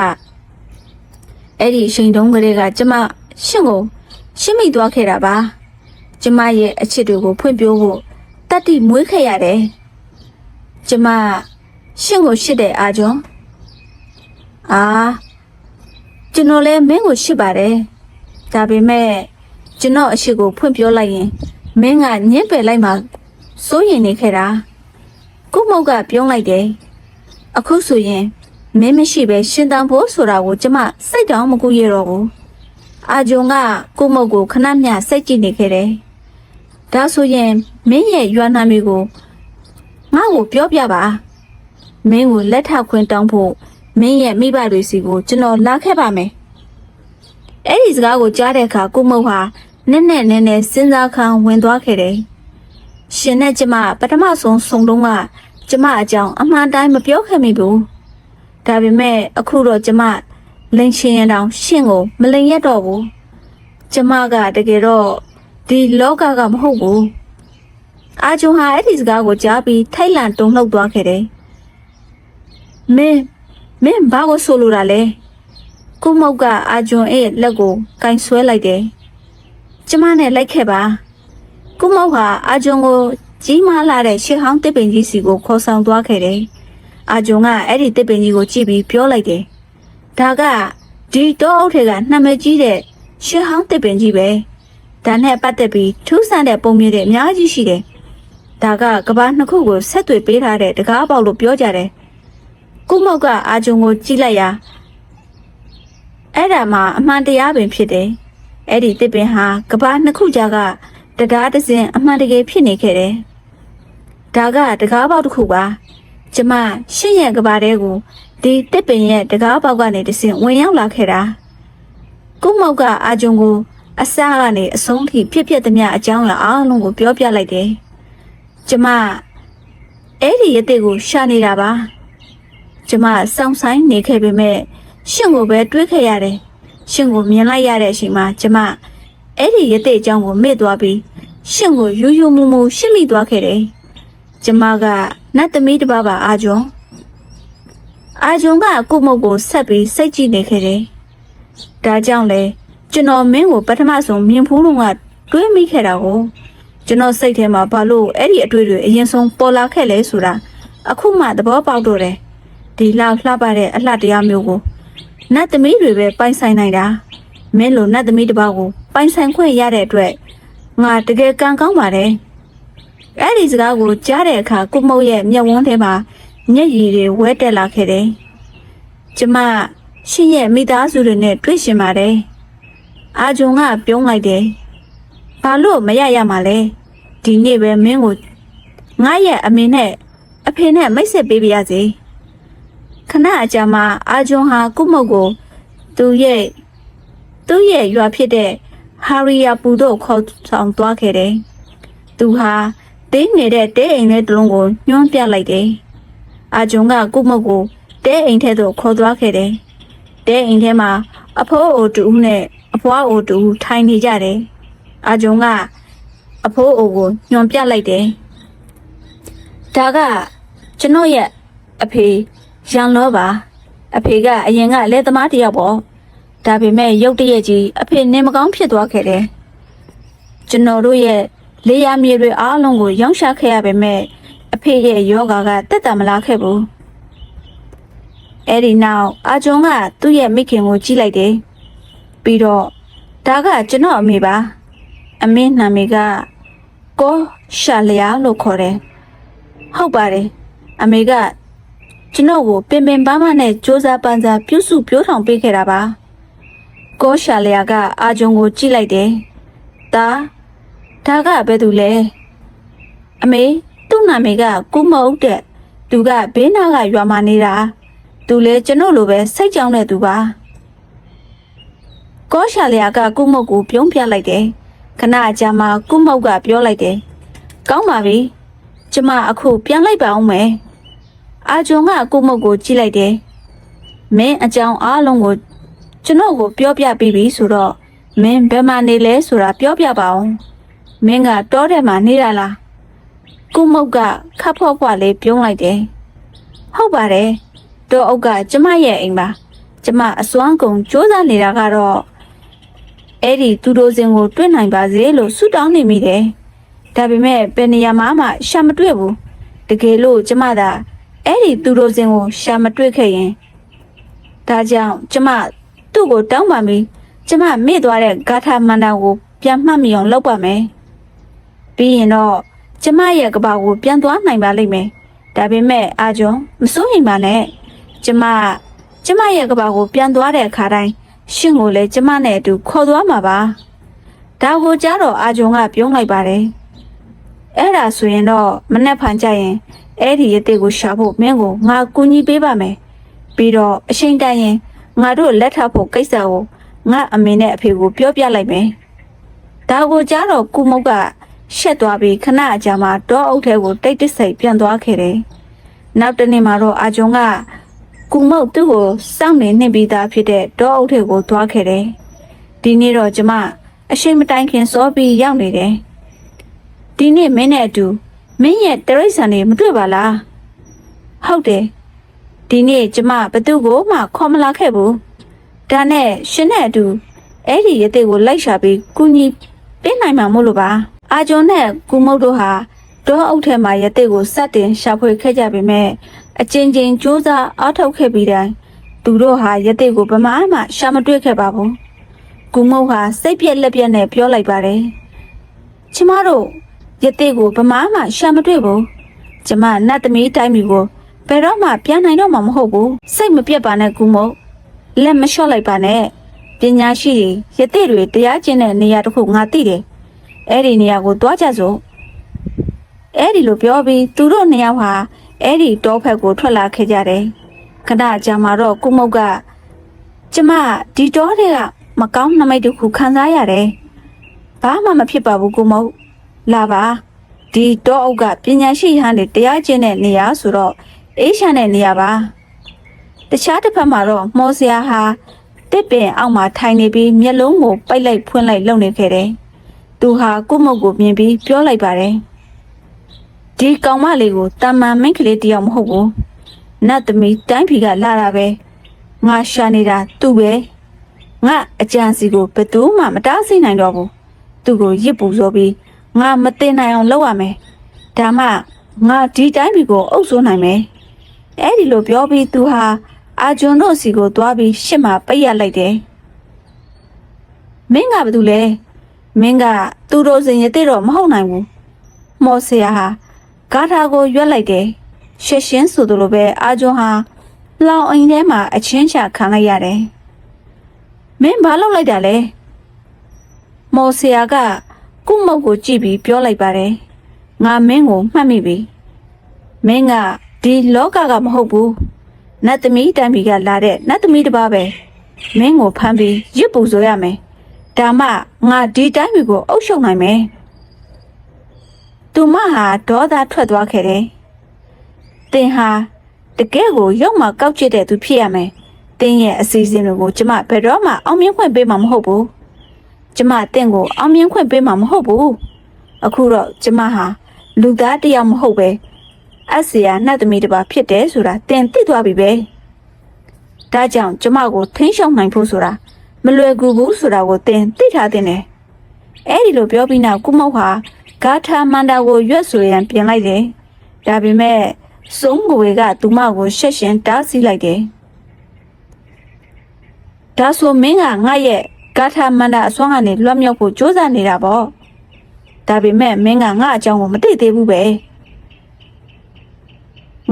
အဲ့ဒီအချိန်တုန်းကလေးကကျမရှင်ကိုရှင်းမိသွားခဲ့တာပါကျမရဲ့အချစ်တွေကိုဖွင့်ပြဖို့တတ်တည်မွေးခဲ့ရတယ်ကျမရှင်ကိုရှစ်တဲ့အာဂျွန်ကျွန်တော်လည်းမင်းကိုရှစ်ပါတယ်ဒါပေမဲ့ကျွန်တော်အရှိကိုဖွင့်ပြောလိုက်ရင်မင်းကညှင်းပယ်လိုက်မှစိုးရင်နေခဲ့တာကုမုတ်ကပြုံးလိုက်တယ်အခုဆိုရင်မင်းမရှိပဲရှင်တန်ဖို့ဆိုတာကိုကျမစိတ်တောင်မကူရတော့ဘူးအာဂျွန်ကကုမုတ်ကိုခဏမျှစိတ်ကြည့်နေခဲ့တယ်ဒါဆိုရင်မင်းရဲ့ရွာနာမည်ကိုငါ့ကိုပြောပြပါမင်းကိုလက်ထပ်ခွင့်တောင်းဖို့မင်းရဲ့မိဘတွေစီကိုကျွန်တော်လာခဲ့ပါမယ်အဲ့ဒီစကားကိုကြားတဲ့အခါကုမုတ်ဟာနက်နက်နဲစဉ်းစားခံဝင်သွားခဲ့တယ်ရှင်နဲ့ကျမပထမဆုံးဆုံတုန်းကကျမအကြောင်းအမှန်တိုင်းမပြောခဲ့မိဘူးဒါပေမဲ့အခုတော့ကျမလိန်ရှင်ရတောင်ရှင်ကိုမလိန်ရတော့ဘူးကျမကတကယ်တော့ဒီလောကကမဟုတ်ဘူးအာဂျွန်ဟာအဲ့ဒီစကားကိုကြားပြီးထိုက်လန့်တုန်လှုပ်သွားခဲ့တယ်မင်းဘာကိုဆိုလိုတာလဲကုမုတ်ကအာဂျွန်ရဲ့လက်ကိုကင်ဆွဲလိုက်တယ်ကျမနဲ့လိုက်ခဲ့ပါကုမုတ်ဟာအာဂျွန်ကိုကြီးမားလာတဲ့ရှေ့ဟောင်းတစ်ပင်ကြီးစီကိုခေါ်ဆောင်သွားခဲ့တယ်အာဂျွန်ကအဲ့ဒီတစ်ပင်ကြီးကိုကြည့်ပြီးပြောလိုက်တယ်ဒါကဒီတောအုပ်ထဲကနှမကြီးတဲ့ရှေ့ဟောင်းတစ်ပင်ကြီးပဲဒါနဲ့ပတ်သက်ပြီးထူးဆန်းတဲ့ပုံမြင်တဲ့အများကြီးရှိတယ်ဒါကကဘာနှစ်ခုကိုဆက်သွယ်ပေးထားတဲ့တကားပေါက်လို့ပြောကြတယ်ကုမုတ်ကအာဂျွန်ကိုကြည့်လိုက်ရာအဲ့ဒါမှအမှန်တရားပင်ဖြစ်တယ်အဲ့ဒီတစ်ပင်ဟာကဘာနှစ်ခုကြားကတရားတစ်စင်အမှန်တကယ်ဖြစ်နေခဲ့တယ်ဒါကတကားပေါက်တစ်ခုပါကျမရှင့်ရဲ့ကဘာတဲကိုဒီတစ်ပင်ရဲ့တကားပေါက်ကနေတစ်စင်ဝင်ရောက်လာခဲ့တာကုမုတ်ကအာဂျွန်ကိုအစားကနေအဆုံးထိဖြစ်သမျှအကြောင်းအရာအားလုံးကိုပြောပြလိုက်တယ်ကျမအဲ့ဒီရတဲ့ကိုရှာနေတာပါကျမစောင့်ဆိုင်နေခဲ့ပေမဲ့ရှင်ကိုပဲတွေးခဲ့ရတယ်ရှင်ကိုမြင်လိုက်ရတဲ့အချိန်မှာကျမအဲ့ဒီရတဲ့အကြောင်းကိုမေ့သွားပြီးရှင်ကိုယူယူမူမူရှင်းမိသွားခဲ့တယ်ကျမကနတ်သမီးတစ်ပါးပါအာဂျွန်ကကုမုတ်ကိုဆက်ပြီးစိတ်ကြည့်နေခဲ့တယ်ဒါကြောင့်လေကျွန်တော်မင်းကိုပထမဆုံးမြင်ဖူးတော့ကတွေးမိခဲ့တာကိုကျွန်တော်စိတ်ထဲမှာဘာလို့အဲ့ဒီအတွေ့တွေအရင်ဆုံးပေါ်လာခဲ့လဲဆိုတာအခုမှသဘောပေါက်တော့တယ်ဒီလောက်လှပတဲ့အလှတရားမျိုးကိုနတ်သမီးတွေပဲပိုင်ဆိုင်နိုင်တာမင်းလိုနတ်သမီးတစ်ပါးကိုပိုင်ဆိုင်ခွင့်ရတဲ့အတွက်ငါတကယ်ကံကောင်းပါတယ်အဲ့ဒီစကားကိုကြားတဲ့အခါကုမုတ်ရဲ့မျက်ဝန်းထဲမှာမျက်ရည်တွေဝဲတက်လာခဲ့တယ်ကျမရှင်ရဲ့မိသားစုတွေနဲ့တွေ့ရှင်ပါတယ်အာဂျွန်ကပြုံးလိုက်တယ်ဘာလို့မရမှာလဲဒီနေ့ပဲမင်းကိုငါရဲ့အမေနဲ့အဖေနဲ့မိတ်ဆက်ပေးပါရစေခဏအကြာမှာအာဂျွန်ဟာကုမုတ်ကိုသူ့ရဲ့ရွာဖြစ်တဲ့ဟာရီယာပူတို့ခေါ်ဆောင်သွားခဲ့တယ်သူဟာတင်းနေတဲ့တဲအိမ်ထဲတလုံးကိုညွှန်းပြလိုက်တယ်အာဂျွန်ကကုမုတ်ကိုတဲအိမ်ထဲသို့ခေါ်သွားခဲ့တယ်တဲအိမ်ထဲမှာအဖိုးအိုတူနဲ့အဖွားအိုတူထိုင်နေကြတယ်အာဂျွန်ကအဖိုးအိုကိုညွှန်ပြလိုက်တယ်ဒါကကျွန်တော်ရဲ့အဖေရန်လောပါ အဖေကအရင်ကလက်သမားတယောက်ပေါ့ဒါပေမဲ့ရုတ်တရက်ကြီးအဖေနေမကောင်းဖြစ်သွားခဲ့တယ်ကျွန်တော်တို့ရဲ့လေယာမြေတွေအားလုံးကိုရောင်းချခဲ့ရပေမဲ့အဖေရဲ့ယောဂါကတက်တာမလာခဲ့ဘူးအဲ့ဒီနောက်အာဂျွန်ကသူ့ရဲ့မိခင်ကိုကြည့်လိုက်တယ်ပြီးတော့ဒါကကျွန်တော်အမေပါအမေနာမည်ကကိုရှာလျာလို့ခေါ်တယ်ဟုတ်ပါတယ်အမေကကျွန်တော်ကိုပင်ပန်းမနဲ့စူးစမ်းပန်းစားပြုစုပြောထောင်ပေးခဲ့တာပါကိုရှာလျာကအာဂျွန်ကိုကြည့်လိုက်တယ်ဒါကဘယ်သူလဲအမေသူ့နာမည်ကကုမုတ်တဲ့သူကဘေးနာကရွာမှာနေတာသူလဲကျွန်တော်လိုပဲစိတ်ကြောင်တဲ့သူပါကောရှာလျာကကုမုတ်ကိုပြုံးပြလိုက်တယ်ခဏအကြာမှာကုမုတ်ကပြောလိုက်တယ်ကောင်းပါပြီကျမအခုပြန်လိုက်ပါအောင်မယ်အာဂျွန်ကကုမုတ်ကိုကြည့်လိုက်တယ်မင်းအကြောင်းအားလုံးကိုကျွန်တော်ကိုပြောပြပြီးပြီဆိုတော့မင်းဘယ်မှာနေလဲဆိုတာပြောပြပါအောင်မင်းကတောထဲမှာနေတာလားကုမုတ်ကခပ်ဖွားဖွားလေးပြုံးလိုက်တယ်ဟုတ်ပါတယ်တောအုပ်ကကျမရဲ့အိမ်ပါကျမအစွမ်းကုန်စူးစမ်းနေတာကတော့အဲ့ဒီသူတို့စင်ကိုတွေ့နိုင်ပါစေလို့ဆုတောင်းနေမိတယ်ဒါပေမဲ့ဘယ်နေရာမှရှာမတွေ့ဘူးတကယ်လို့ကျမသာအဲ့ဒီသူတို့စင်ကိုရှာမတွေ့ခဲ့ရင်ဒါကြောင့်ကျမသူ့ကိုတောင်းပါပြီကျမမေ့သွားတဲ့ဂါထာမန္တန်ကိုပြန်မှတ်မိအောင်လုပ်ပါမယ်ပြီးရင်တော့ကျမရဲ့ကဘာကိုပြန်သွားနိုင်ပါလိမ့်မယ်ဒါပေမဲ့အာဂျွန်မစိုးရင်ပါနဲ့ကျမရဲ့ကဘာကိုပြန်သွားတဲ့အခါတိုင်းရှင်ကိုလည်းကျမနဲ့အတူခေါ်သွားမှာပါဒါကိုကြားတော့အာဂျွန်ကပြုံးလိုက်ပါတယ်အဲ့ဒါဆိုရင်တော့မနေ့ဖန်ကြရင်အဲ့ဒီရတဲ့ကိုရှာဖို့မင်းကိုငါကူညီပေးပါမယ်ပြီးတော့အချိန်တန်ရင်ငါတို့လက်ထပ်ဖို့ကိစ္စကိုငါအမေနဲ့အဖေကိုပြောပြလိုက်မယ်ဒါကိုကြားတော့ကုမုတ်ကရှက်သွားပြီးခဏအကြာမှာတောအုပ်ထဲကိုတိတ်တဆိတ်ပြန်သွားခဲ့တယ်နောက်တနေ့မှာတော့အာဂျွန်ကကုမုတ်သူ့ကိုစောင့်နေပြီးသားဖြစ်တဲ့တောအုပ်ထဲကိုသွားခဲ့တယ်ဒီနေ့တော့ကျမအချိန်မတိုင်ခင်စောပြီးရောက်နေတယ်ဒီနေ့မင်းနဲ့အတူမင်းရဲ့တရိတ်ဆန်တွေမတွေ့ပါလားဟုတ်တယ်ဒီနေ့ကျမဘသူ့ကိုမှခေါ်မလာခဲ့ဘူးဒါနဲ့ရှင်နဲ့အတူအဲ့ဒီရတဲ့ကိုလိုက်ရှာပြီးကူညီပေးနိုင်မှာမို့လို့ပါအာဂျွန်နဲ့ကုမုတ်တို့ဟာတောအုပ်ထဲမှာရတဲ့ကိုစတင်ရှာဖွေခဲ့ကြပေမဲ့အချင်းချင်းစူးစမ်းအားထုတ်ခဲ့ပြီးတိုင်းသူတို့ဟာရတဲ့ကိုဘယ်မှရှာမတွေ့ခဲ့ပါဘူးကုမုတ်ဟာစိတ်ပြက်လက်ပြက်နဲ့ပြောလိုက်ပါတယ်ကျမတို့ရတဲ့ကိုဘယ်မှရှာမတွေ့ဘူးကျမနတ်သမီးတိုင်းမျိုးကိုဘယ်တော့မှပြန်နိုင်တော့မှာမဟုတ်ဘူးစိတ်မပြတ်ပါနဲ့ကုမုတ်လက်မလျှော့လိုက်ပါနဲ့ပညာရှိတွေရတဲ့တွေတရားကျင့်တဲ့နေရာတစ်ခုငါသိတယ်အဲ့ဒီနေရာကိုသွားကြစို့အဲ့ဒီလိုပြောပြီးသူတို့နှစ်ယောက်ဟာအဲ့ဒီတောဖက်ကိုထွက်လာခဲ့ကြတယ်ခဏကြာမှတော့ကုမုတ်ကကျမဒီတောတွေကမကောင်းနမိတ်တစ်ခုခံစားရတယ်ဘာမှမဖြစ်ပါဘူးကုမုတ်လာပါဒီတောအုပ်ကပညာရှိဟန်တွေတရားကျင့်တဲ့နေရာဆိုတော့အေးချမ်းတဲ့နေရာပါတခြားတစ်ဖက်မှာတော့မော်စရာဟာတစ်ပင်အောက်မှာထိုင်နေပြီးမျက်လုံးကိုပိတ်လိုက်ဖွင့်လိုက်လုပ်နေခဲ့တယ်သူဟာကုမုတ်ကိုမြင်ပြီးပြောလိုက်ပါတယ်ဒီကောင်မလေးကိုတာမန်မိန်းကလေးတယောက်မဟုတ်ဘူးနတ်သမီးတိုင်းပြည်ကလာတာပဲငါရှာနေတာသူ့ပဲငါအကြံစီကိုဘယ်သူမှမတားဆီးနိုင်တော့ဘူးသူ့ကိုရစ်ပူစောပြီးငါမတင်နိုင်အောင်လုပ်ရမယ်ဒါမှငါဒီတိုင်းပြည်ကိုအုပ်စိုးနိုင်မယ်အဲ့ဒီလိုပြောပြီးသူဟာအာဂျွန်တို့စီကိုသွားပြီးရှစ်မှာပိတ်ရလိုက်တယ်မင်းကဘာလုပ်လဲမင်းကသူတို့စင်ရတဲ့တော့မဟုတ်နိုင်ဘူးမော်ဆရာဟာဂါထာကိုရွက်လိုက်တယ်ရှက်ရှင်းဆိုသလိုပဲအာဂျွန်ဟာလောင်အိမ်ထဲမှာအချင်းချခံလိုက်ရတယ်မင်းဘာလုပ်လိုက်တာလဲမော်ဆရာကကုမုတ်ကိုကြည့်ပြီးပြောလိုက်ပါတယ်ငါမင်းကိုမှတ်မိပြီမင်းကဒီလောကကမဟုတ်ဘူးနတ်သမီးတန်ပြီကလာတဲ့နတ်သမီးတစ်ပါးပဲမင်းကိုဖမ်းပြီးရစ်ပူဆိုရမယ်ဒါမှငါဒီတိုင်းမျိုးကိုအုပ်ချုပ်နိုင်မယ်သူမဟာဒေါသထွက်သွားခဲ့တယ်တင်ဟာတကယ်ကိုရုပ်မှကောက်ကျစ်တဲ့သူဖြစ်ရမယ်တင်းရဲ့အစီအစဉ်တွေကိုကျမဘယ်တော့မှအောင်မြင်ခွင့်ပေးမှာမဟုတ်ဘူးကျမတင့်ကိုအောင်မြင်ခွင့်ပေးမှာမဟုတ်ဘူးအခုတော့ကျမဟာလူသားတယောက်မဟုတ်ပဲအဆရာနတ်သမီးတစ်ပါးဖြစ်တယ်ဆိုတာတင်သိသွားပြီပဲ ဒါကြောင့်ကျမကိုထိန်းချုပ်နိုင်ဖို့ဆိုတာမလွယ်ကူဘူးဆိုတာကိုသင်သိထားသင့်တယ်အဲ့ဒီလိုပြောပြီးနောက်ကုမောက်ဟာဂါထာမန္တာကိုရွတ်ဆိုရန်ပြင်လိုက်တယ်ဒါပေမဲ့စုံးကိုကသူမကိုရှက်ရှင်တားဆီးလိုက်တယ်ဒါဆိုမင်းကငါရဲ့ဂါထာမန္တာအစွမ်းကနေလွတ်မြောက်ဖို့ကြိုးစားနေတာပေါ့ဒါပေမဲ့မင်းကငါအကြောင်းကိုမသိသေးဘူးပဲ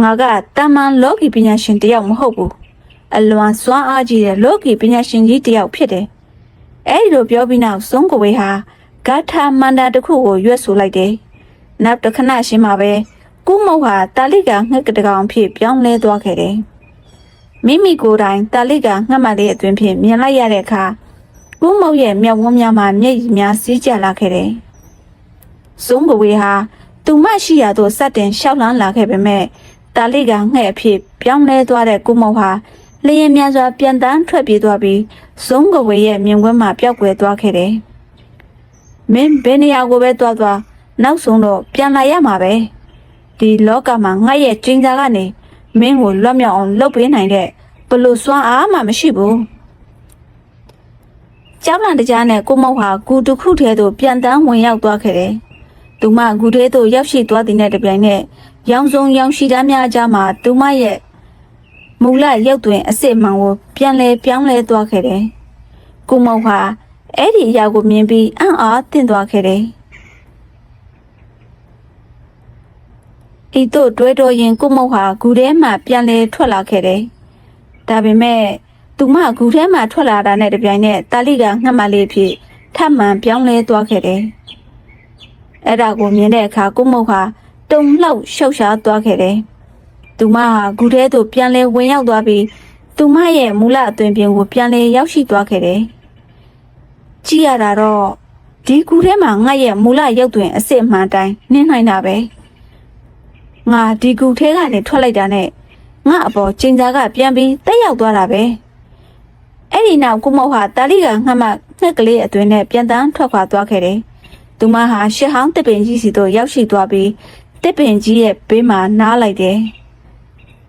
ငါကတမန်လောကီပညာရှင်တယောက်မဟုတ်ဘူးအလွန်စွမ်းအားကြီးတဲ့လောကီပညာရှင်ကြီးတယောက်ဖြစ်တယ်အဲ့ဒီလိုပြောပြီးနောက်စုံးကိုဟာဂါထာမန္တာတစ်ခုကိုရွတ်ဆိုလိုက်တယ်နောက်တစ်ခဏရှင်းမှာပဲကုမောက်ဟာတာလိကငှက်ကတကောင်ဖြစ်ပြောင်းလဲသွားခဲ့တယ်မိမိကိုယ်တိုင်တာလိကငှက်မလေးအတွင်ဖြင့်မြင်လိုက်ရတဲ့အခါကုမောက်ရဲ့မျက်ဝန်းများမှာမျက်ရည်များစီးကျလာခဲ့တယ်စုံးကိုဟာသူမရှိရသို့စတင်ရှောက်လန်းလာခဲ့ပေမဲ့တာလိကငှက်အဖြစ်ပြောင်းလဲသွားတဲ့ကုမောက်ဟာလျင်မြန်စွာပြန်တန်းထွက်ပြေးသွားပြီးစုံးကိုရဲ့မြင်ကွင်းမှာပျောက်ကွယ်သွားခဲ့တယ်မင်းဘယ်နေရာကိုပဲသွားနောက်ဆုံးတော့ပြန်လာရမှာပဲဒီလောကမှာငါရဲ့ကျင်းသားကနေမင်းကိုလွတ်မြောက်အောင်လုပ်ပေးနိုင်တဲ့ဘလို့စွမ်းအားမှမရှိဘူးကျောင်းလန်တကြားနဲ့ကိုမောက်ဟာဂူတစ်ခုထဲသို့ပြန်တန်းဝင်ရောက်သွားခဲ့တယ်သူမဂူထဲသို့ရောက်ရှိသွားတဲ့နဲ့တပြိုင်နက်ရောင်စုံရောင်ရှိသားများအကြားမှာသူမရဲ့မူလရုပ်တွင်အစစ်မှန်ကိုပြန်လဲပြောင်းလဲသွားခဲ့တယ်ကိုမောက်ဟာအဲ့ဒီအရာကိုမြင်ပြီးအံ့အားသင့်သွားခဲ့တယ်ဤသို့တွဲတော်ရင်ကိုမောက်ဟာဂူထဲမှပြန်လဲထွက်လာခဲ့တယ်ဒါပေမဲ့သူမဂူထဲမှထွက်လာတာနဲ့တပြိုင်နက်တာလိကငှက်မလေးဖြစ်ထပ်မံပြောင်းလဲသွားခဲ့တယ်အဲ့ဒါကိုမြင်တဲ့အခါကိုမောက်ဟာတုံလောက်ရှောက်ရှားသွားခဲ့တယ်သူမဟာဂူထဲသို့ပြန်လဲဝင်ရောက်သွားပြီးသူမရဲ့မူလအသွင်ပြင်ကိုပြန်လဲရောက်ရှိသွားခဲ့တယ်ကြည့်ရတာတော့ဒီဂူထဲမှာငါရဲ့မူလရုပ်တွင်အစစ်အမှန်တိုင်းနင်းနိုင်တာပဲငါဒီဂူထဲကနေထွက်လိုက်တာနဲ့ငါအပေါ်ကျင်းသားကပြန်ပြီးတက်ရောက်သွားတာပဲအဲ့ဒီနောက်ကုမောက်ဟာတာလိကငှက်မငှက်ကလေးအတွင်နဲ့ပြန်တန်းထွက်ခွာသွားခဲ့တယ်သူမဟာရှစ်ဟောင်းတစ်ပင်ကြီးစီသို့ရောက်ရှိသွားပြီးတစ်ပင်ကြီးရဲ့ဘေးမှာနားလိုက်တယ်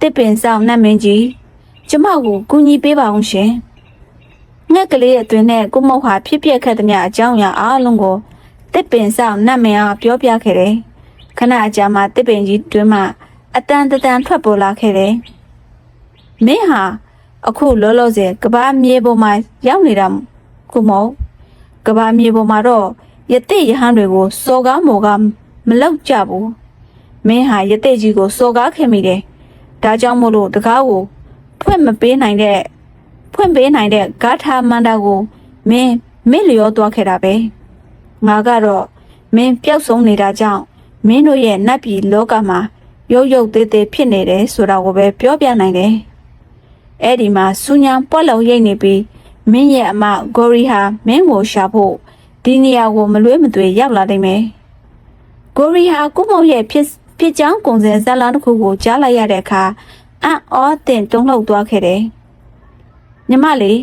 တစ်ပင်ဆောင်နတ်မင်းကြီးကျမကိုကူညီပေးပါအောင်ရှင်ငှက်ကလေးအတွင်နဲ့ကုမောက်ဟာဖြစ်ပျက်ခဲ့သမျှအကြောင်းအရာအားလုံးကိုတစ်ပင်ဆောင်နတ်မင်းအားပြောပြခဲ့တယ်ခဏအကြာမှတစ်ပင်ကြီးတွင်မှအတန်တန်ထွက်ပေါ်လာခဲ့တယ်မင်းဟာအခုလောလောဆယ်ကဘာမြေပေါ်မှာရောက်နေတာကုမောက်ကဘာမြေပေါ်မှာတော့ယသိယဟန်တွေကိုစော်ကားမော်ကားမလောက်ကြဘူးမင်းဟာယသိကြီးကိုစော်ကားခဲ့မိတယ်ဒါကြောင့်မို့လို့တကားကိုဖွင့်ပေးနိုင်တဲ့ဂါထာမန္တာကိုမင်းလျောသွားခဲ့တာပဲငါကတော့မင်းပျောက်ဆုံးနေတာကြောင့်မင်းတို့ရဲ့နတ်ပြည်လောကမှာရုပ်သေးသေးဖြစ်နေတယ်ဆိုတာကိုပဲပြောပြနိုင်တယ်အဲ့ဒီမှာစူညံပွက်လုံးရိတ်နေပြီးမင်းရဲ့အမဂိုရီဟာမင်းကိုရှာဖို့ဒီနေရာကိုမလွဲမသွေရောက်လာနိုင်မယ်ဂိုရီဟာကုမောက်ရဲ့ဖြစ်ကြောင်းကုန်စင်ဇာတ်လမ်းတစ်ခုကိုကြားလိုက်ရတဲ့အခါအံ့ဩတင်တုန်လှုပ်သွားခဲ့တယ်ညီမလေး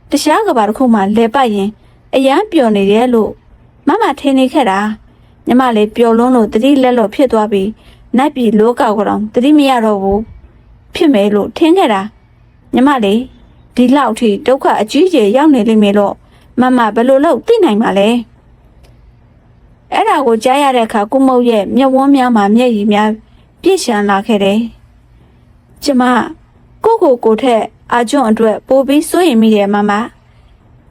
တခြားကဘာတစ်ခုမှလဲပတ်ရင်အရန်ပျော်နေတယ်လို့မမထင်နေခဲ့တာညီမလေးပျော်လွန်းလို့တတိလက်လို့ဖြစ်သွားပြီးနတ်ပြည်လောကကိုတော့တတိမရတော့ဘူးဖြစ်မယ်လို့ထင်ခဲ့တာညီမလေးဒီလောက်ထိဒုက္ခအကြီးကြီးရောက်နေလိမ့်မယ်လို့မမဘယ်လိုလုပ်သိနိုင်မှာလဲအဲ့ဒါကိုကြားရတဲ့အခါကုမုတ်ရဲ့မျက်ဝန်းများမှာမျက်ရည်များပြည့်ရှံလာခဲ့တယ်ကျမကိုထက်အာကျွန်းအတွက်ပိုပြီးစိုးရိမ်မိတယ်မမ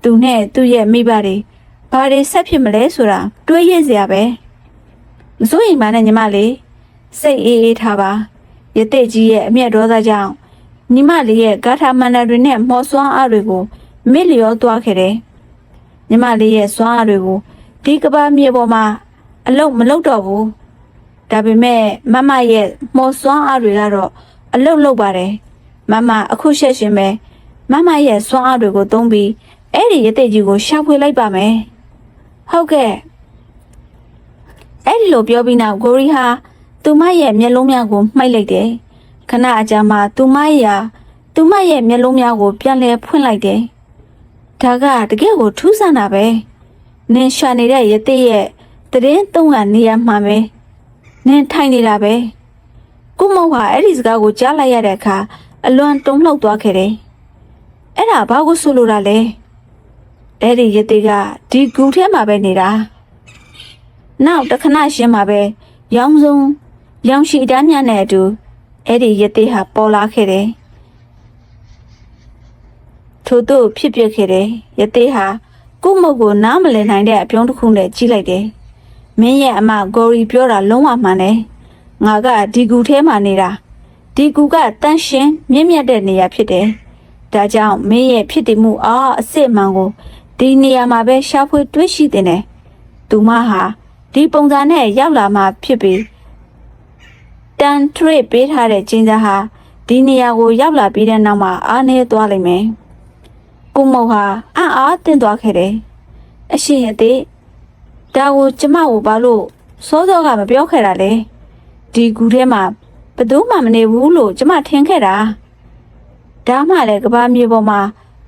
သူနဲ့သူ့ရဲ့မိဘတွေဘာတွေဆက်ဖြစ်မလဲဆိုတာတွေးရစရာပဲမစိုးရိမ်ပါနဲ့ညီမလေးစိတ်အေးထားပါယသိကြီးရဲ့အမျက်ဒေါသကြောင့်ညီမလေးရဲ့ဂါထာမန္တတွေနဲ့မော်စွမ်းအားတွေကိုမေ့လျောသွားခဲ့တယ်ညီမလေးရဲ့စွမ်းအားတွေကိုဒီကဘာမြေပေါ်မှာအလုံးမလုံးတော့ဘူးဒါပေမဲ့မမရဲ့မော်စွမ်းအားတွေကတော့အလုံးလုံးပါတယ်မမအခုရှက်ရှင်ပဲမမရဲ့စွမ်းအားတွေကိုသုံးပြီးအဲ့ဒီရတဲ့ကြီးကိုရှာဖွေလိုက်ပါမယ်ဟုတ်ကဲ့အဲ့ဒီလိုပြောပြီးနောက်ဂိုရီဟာသူမရဲ့မျက်လုံးများကိုမှိတ်လိုက်တယ်ခဏအကြာမှာသူမရဲ့မျက်လုံးများကိုပြန်လဲဖွင့်လိုက်တယ်ဒါကတကယ်ကိုထူးဆန်းတာပဲနင်ရှာနေတဲ့ရတဲ့ရဲ့တရင်300နေရာမှပဲနင်ထိုင်နေတာပဲကုမောက်ဟာအဲ့ဒီစကားကိုကြားလိုက်ရတဲ့အခါအလွန်တုန်လှုပ်သွားခဲ့တယ် အဲ့ဒါဘာကိုဆိုလိုတာလဲအဲ့ဒီရသေးကဒီဂူထဲမှာပဲနေတာနောက်တခဏရှင်းမှာပဲရောင်ရှိတန်းမြတ်နဲ့အတူအဲ့ဒီရသေးဟာပေါ်လာခဲ့တယ်ထို့သို့ဖြစ်ပျက်ခဲ့တယ်ရသေးဟာကို့မုတ်ကိုနားမလည်နိုင်တဲ့အပြုံးတစ်ခုနဲ့ကြီးလိုက်တယ်မင်းရဲ့အမဂေါ်ရီပြောတာလုံးဝမှန်တယ်ငါကဒီဂူထဲမှာနေတာဒီဂူကတန်းရှင်းမြင့်မြတ်တဲ့နေရာဖြစ်တယ်ဒါကြောင့်မင်းရဲ့ဖြစ်တည်မှုအားအစစ်မှန်ကိုဒီနေရာမှာပဲရှာဖွေတွေ့ရှိတင်တယ်သူမဟာဒီပုံစံနဲ့ရောက်လာမှဖြစ်ပြီးတန်ထရစ်ပေးထားတဲ့ကျင်းသားဟာဒီနေရာကိုရောက်လာပြီးတဲ့နောက်မှာအားနည်းသွားလိမ့်မယ်ကိုမုတ်ဟာအားတင်းသွားခဲ့တယ်အရှင်ရဲ့တဲ့ဒါကိုကျမကိုဘာလို့စောစောကမပြောခဲ့တာလဲဒီဂူထဲမှာဘယ်သူမှမနေဘူးလို့ကျမထင်ခဲ့တာဒါမှလည်းကဘာမြေပေါ်မှာ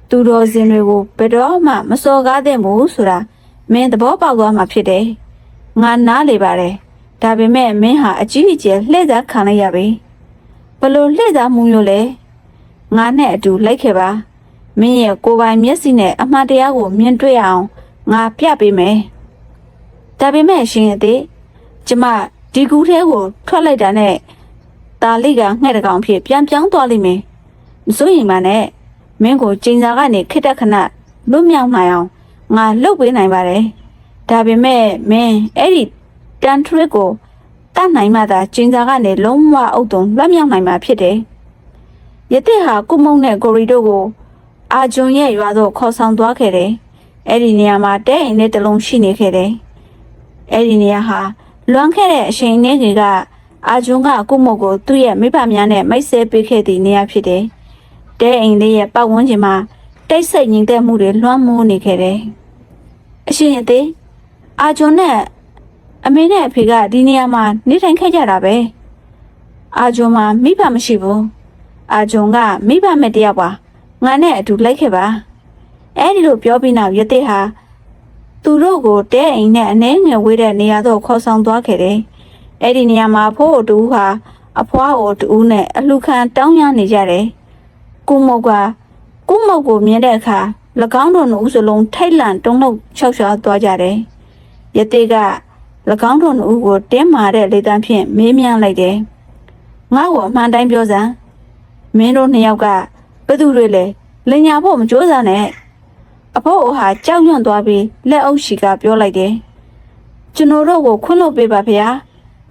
သူတော်စင်တွေကိုဘယ်တော့မှမစော်ကားသင့်ဘူးဆိုတာမင်းသဘောပေါက်သွားမှာဖြစ်တယ်ငါနားလေပါတယ်ဒါပေမဲ့မင်းဟာအကြီးအကျယ်လှည့်စားခံလိုက်ရပြီဘလို့လှည့်စားမှုမျိုးလဲငါနဲ့အတူလိုက်ခဲ့ပါမင်းရဲ့ကိုယ်ပိုင်မျက်စိနဲ့အမှန်တရားကိုမြင်တွေ့အောင်ငါပြပေးမယ်ဒါပေမဲ့ရှင်ရဲ့တဲ့ကျမဒီကူထဲကိုထွက်လိုက်တာနဲ့တာလိကငှက်တကောင်ဖြစ်ပြန်ပြောင်းသွားလိမ့်မယ်မစိုးရင်ပါနဲ့မင်းကိုကျင်းစာကနေခစ်တက်ခဏလွတ်မြောက်နိုင်အောင်ငါလှုပ်ပေးနိုင်ပါတယ်ဒါပေမဲ့မင်းအဲ့ဒီတန်ထရစ်ကိုတတ်နိုင်မှသာကျင်းစာကနေလုံးဝအုပ်တုံလွတ်မြောက်နိုင်မှာဖြစ်တယ်ရတဲ့ဟာကုမုံနဲ့ကိုရီတို့ကိုအာဂျွန်ရဲ့ရွာသို့ခေါ်ဆောင်သွားခဲ့တယ်အဲ့ဒီနေရာမှာတဲအိမ်နဲ့တလုံးရှိနေခဲ့တယ်အဲ့ဒီနေရာဟာလွန်ခဲ့တဲ့အချိန်နဲ့ကအာဂျွန်ကကုမုံကိုသူ့ရဲ့မိဘများနဲ့မိတ်ဆက်ပေးခဲ့သည့်နေရာဖြစ်တယ်တဲအိမ်လေးရဲ့ပတ်ဝန်းကျင်မှာတိတ်ဆိတ်ငြိမ်သက်မှုတွေလွှမ်းမိုးနေခဲ့တယ်အရှင်အသေးအာဂျွန်နဲ့အမေနဲ့အဖေကဒီနေရာမှာနေထိုင်ခဲ့ကြတာပဲအာဂျွန်မှာမိဘမရှိဘူးအာဂျွန်ကမိဘမဲ့တယောက်ပါငါနဲ့အတူလိုက်ခဲ့ပါအဲ့ဒီလိုပြောပြီးနောက်ရတဲ့ဟာသူတို့ကိုတဲအိမ်နဲ့အနှဲငယ်ဝေးတဲ့နေရာသို့ခေါ်ဆောင်သွားခဲ့တယ်အဲ့ဒီနေရာမှာဖိုးတူဟာအဖွားကိုတူနဲ့အလှခံတောင်းရနေကြတယ်ကုမုတ်ကိုမြင်တဲ့အခါ၎င်းတို့နှစ်ဦးစလုံးထိုက်လန့်တုံ့လောက်ချောက်ချားသွားကြတယ်ရတဲ့က၎င်းတို့နှစ်ဦးကိုတင်းမာတဲ့လေတန်းဖြင့်မေးမြန်းလိုက်တယ်ငါ့ကိုအမှန်တိုင်းပြောစမ်းမင်းတို့နှစ်ယောက်ကဘယ်သူတွေလဲလင်ညာဖို့မကြိုးစားနဲ့အဖိုးဟာကြောက်ရွံ့သွားပြီးလက်အုပ်ရှိကပြောလိုက်တယ်ကျွန်တော်တို့ကိုခွင့်လို့ပေးပါဗျာ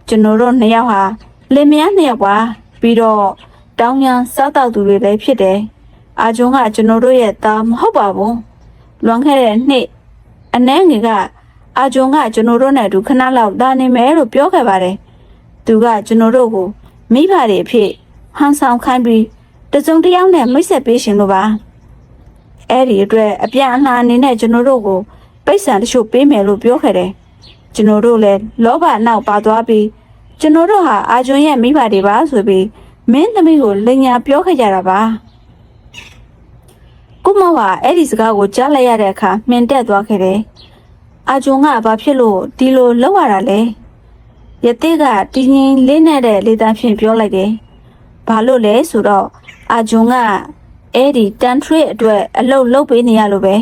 ကျွန်တော်တို့နှစ်ယောက်ဟာလင်မယားနှစ်ယောက်ပါပြီးတော့တောင်းရန်စားတောက်သူတွေလည်းဖြစ်တယ်အာဂျွန်ကကျွန်တော်တို့ရဲ့သားမဟုတ်ပါဘူးလွန်ခဲ့တဲ့နှစ်အနည်းငယ်ကအာဂျွန်ကကျွန်တော်တို့နဲ့အတူခဏလောက်လာနေမယ်လို့ပြောခဲ့ပါတယ်သူကကျွန်တော်တို့ကိုမိဘတွေအဖြစ်ဟန်ဆောင်ခိုင်းပြီးတစုံတစ်ယောက်နဲ့မိတ်ဆက်ပေးရှင်လို့ပါအဲ့ဒီအတွက်အပြန်အလှန်အနေနဲ့ကျွန်တော်တို့ကိုပိတ်ဆံတချို့ပေးမယ်လို့ပြောခဲ့တယ်ကျွန်တော်တို့လည်းလောဘနောက်ပါသွားပြီးကျွန်တော်တို့ဟာအာဂျွန်ရဲ့မိဘတွေပါဆိုပြီးမင်းသမီးကိုလင်ညာပြောခဲ့ကြတာပါကုမဟာအဲ့ဒီစကားကိုကြားလိုက်ရတဲ့အခါမှင်တက်သွားခဲ့တယ်အာဂျွန်ကဘာဖြစ်လို့ဒီလိုလောက်ရတာလဲရတဲ့ကတင်းငင်းလေးနဲ့တဲ့လေတန်းဖြင့်ပြောလိုက်တယ်ဘာလို့လဲဆိုတော့အာဂျွန်ကအဲ့ဒီတန်ထရစ်အတွက်အလုပ်လုပ်ပေးနေရလို့ပဲ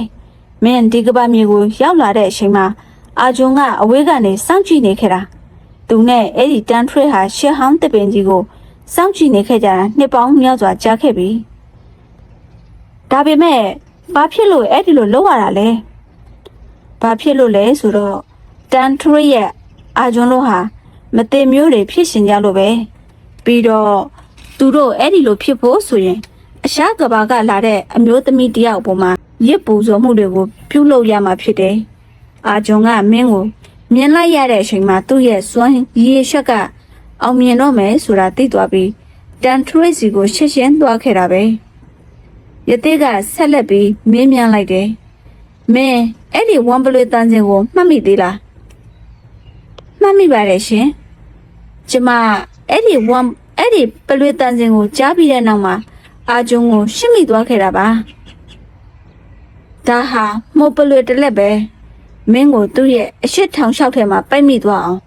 မင်းဒီကဘာမြေကိုရောက်လာတဲ့အချိန်မှာအာဂျွန်ကအဝေးကနေစောင့်ကြည့်နေခဲ့တာသူနဲ့အဲ့ဒီတန်ထရစ်ဟာရှေ့ဟောင်းတပင်ကြီးကိုစောင့်ကြည့်နေခဲ့ကြတာနှစ်ပေါင်းများစွာကြာခဲ့ပြီဒါပေမဲ့ဘာဖြစ်လို့အဲ့ဒီလိုလုပ်ရတာလဲဘာဖြစ်လို့လဲဆိုတော့တန်ထရစ်ရဲ့အာဂျွန်တို့ဟာမသိမျိုးတွေဖြစ်ရှင်ကြလို့ပဲပြီးတော့သူတို့အဲ့ဒီလိုဖြစ်ဖို့ဆိုရင်အရှားကဘာကလာတဲ့အမျိုးသမီးတယောက်ပေါ်မှာရစ်ပူဇော်မှုတွေကိုပြုလုပ်ရမှာဖြစ်တယ်အာဂျွန်ကမင်းကိုမြင်လိုက်ရတဲ့အချိန်မှာသူ့ရဲ့စွမ်းရည်ရက်ကအောင်မြင်တော့မယ်ဆိုတာသိသွားပြီးတန်ထရစ်စီကိုရှင်းရှင်းသွားခဲ့တာပဲရသေးကဆက်လက်ပြီးမင်းမြန်းလိုက်တယ်မင်းအဲ့ဒီဝမ်ပလွေတန်းစင်ကိုမှတ်မိသေးလားမှတ်မိပါတယ်ရှင်ကျမအဲ့ဒီပလွေတန်းစင်ကိုကြားပြီးတဲ့နောက်မှာအာဂျွန်ကိုရှင်းမိသွားခဲ့တာပါဒါဟာမောပလွေတလက်ပဲမင်းကိုသူ့ရဲ့အရှိထောင်လျှောက်ထဲမှာပိုက်မိသွားအောင်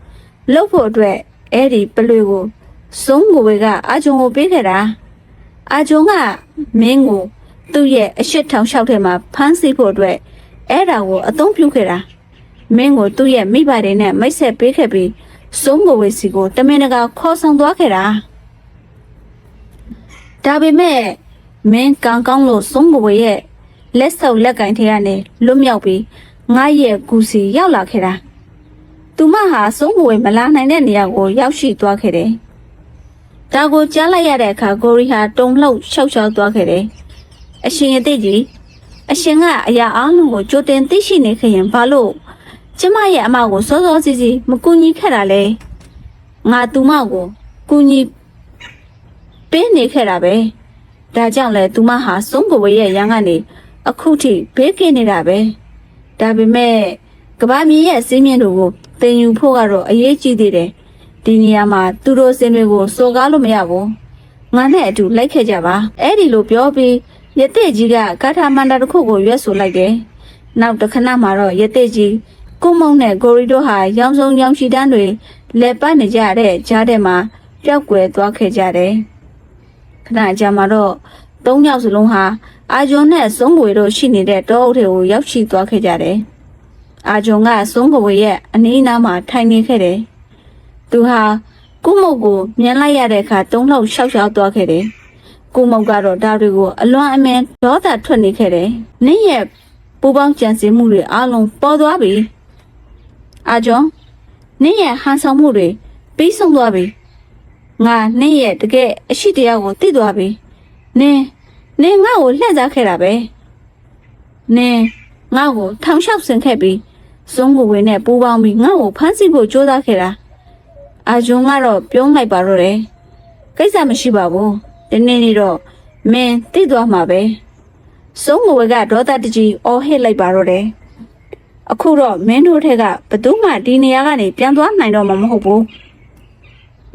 လှုပ်ဖို့အတွက်အဲ့ဒီပလွေကိုစုံးကိုကအာဂျွန်ကိုပေးခဲ့တာအာဂျွန်ကမင်းကို သူ့ရဲ့အရှက်ထောင်လျှောက်ထဲမှာဖမ်းဆီးဖို့အတွက်အဲ့ဒါကိုအသုံးပြုခဲ့တာမင်းကိုသူ့ရဲ့မိဘတွေနဲ့မိတ်ဆက်ပေးခဲ့ပြီးစိုးကိုဝေစီကိုတမင်တကာခေါ်ဆောင်သွားခဲ့တာဒါပေမဲ့မင်းကောင်းလို့စိုးကိုဝေရဲ့လက်ဆုပ်လက်ကင်ထဲကနေလွတ်မြောက်ပြီးငါရဲ့ကူစီရောက်လာခဲ့တာသူမဟာစိုးကိုဝေမလာနိုင်တဲ့နေရာကိုရောက်ရှိသွားခဲ့တယ်ဒါကိုကြားလိုက်ရတဲ့အခါကိုရီဟာတုံလှုပ်ရှောက်ရှောက်သွားခဲ့တယ်အရှင်ရဲ့တိတ်ကြီးအရှင်ကအရာအလုံးကိုကြိုတင်သိရှိနေခဲ့ရင်ဘာလို့ကျမရဲ့အမကိုစောစောစီးစီးမကူညီခဲ့တာလဲငါသူမကိုကူညီပေးနေခဲ့တာပဲဒါကြောင့်လဲသူမဟာစိုးကိုဝေရဲ့ရန်ကနေအခုထိဘေးကင်းနေတာပဲဒါပေမဲ့ကဘာမြေရဲ့စင်းမြင့်တို့ကိုတင်ယူဖို့ကတော့အရေးကြီးသေးတယ်ဒီနေရာမှာသူတို့စင်တွေကိုစော်ကားလို့မရဘူးငါနဲ့အတူလိုက်ခဲ့ကြပါအဲ့ဒီလိုပြောပြီးရတဲ့ကြီးကဂါထာမန္တာတစ်ခုကိုရွက်ဆိုလိုက်တယ်နောက်တစ်ခဏမှာတော့ရတဲ့ကြီးကုမုံနဲ့ဂိုရီတို့ဟာရောင်စုံရောင်ရှိတန်းတွေလက်ပတ်နေကြတဲ့ကြားထဲမှာပျောက်ကွယ်သွားခဲ့ကြတယ်ခဏကြာမှာတော့သုံးယောက်စလုံးဟာအာဂျွန်နဲ့စိုးငွေတို့ရှိနေတဲ့တောအုပ်တွေကိုရောက်ရှိသွားခဲ့ကြတယ်အာဂျွန်ကစိုးငွေရဲ့အနီးအနားမှာထိုင်နေခဲ့တယ်သူဟာကုမုတ်ကိုမြင်လိုက်ရတဲ့အခါတုံးလောက်ရှောက်ရှောက်သွားခဲ့တယ်ကုမုတ်ကတော့ဒါတွေကိုအလွန်အမင်းဒေါသထွက်နေခဲ့တယ်နင်းရဲ့ပူပေါင်းကြံစည်မှုတွေအလုံးပေါ်သွားပြီအာဂျွန်နင်းရဲ့ဟန်ဆောင်မှုတွေပြီးဆုံးသွားပြီငါနင်းရဲ့တကယ်အရှိတရားကိုသိသွားပြီနင်းငါ့ကိုလှည့်စားခဲ့တာပဲနင်းငါ့ကိုထောင်လျှောက်ဆင်ခဲ့ပြီးစိုးကိုဝင်နဲ့ပူပေါင်းပြီးငါ့ကိုဖမ်းဆီးဖို့ကြိုးစားခဲ့တာအာဂျွန်ကတော့ပြုံးလိုက်ပါတော့တယ်ကိစ္စမရှိပါဘူးဒီနေ့နေ့တော့မင်းသိသွားမှာပဲစိုးကိုဝေကဒေါသတကြီးအော်ဟစ်လိုက်ပါတော့တယ်အခုတော့မင်းတို့ထက်ကဘသူမှဒီနေရာကနေပြန်သွားနိုင်တော့မှာမဟုတ်ဘူး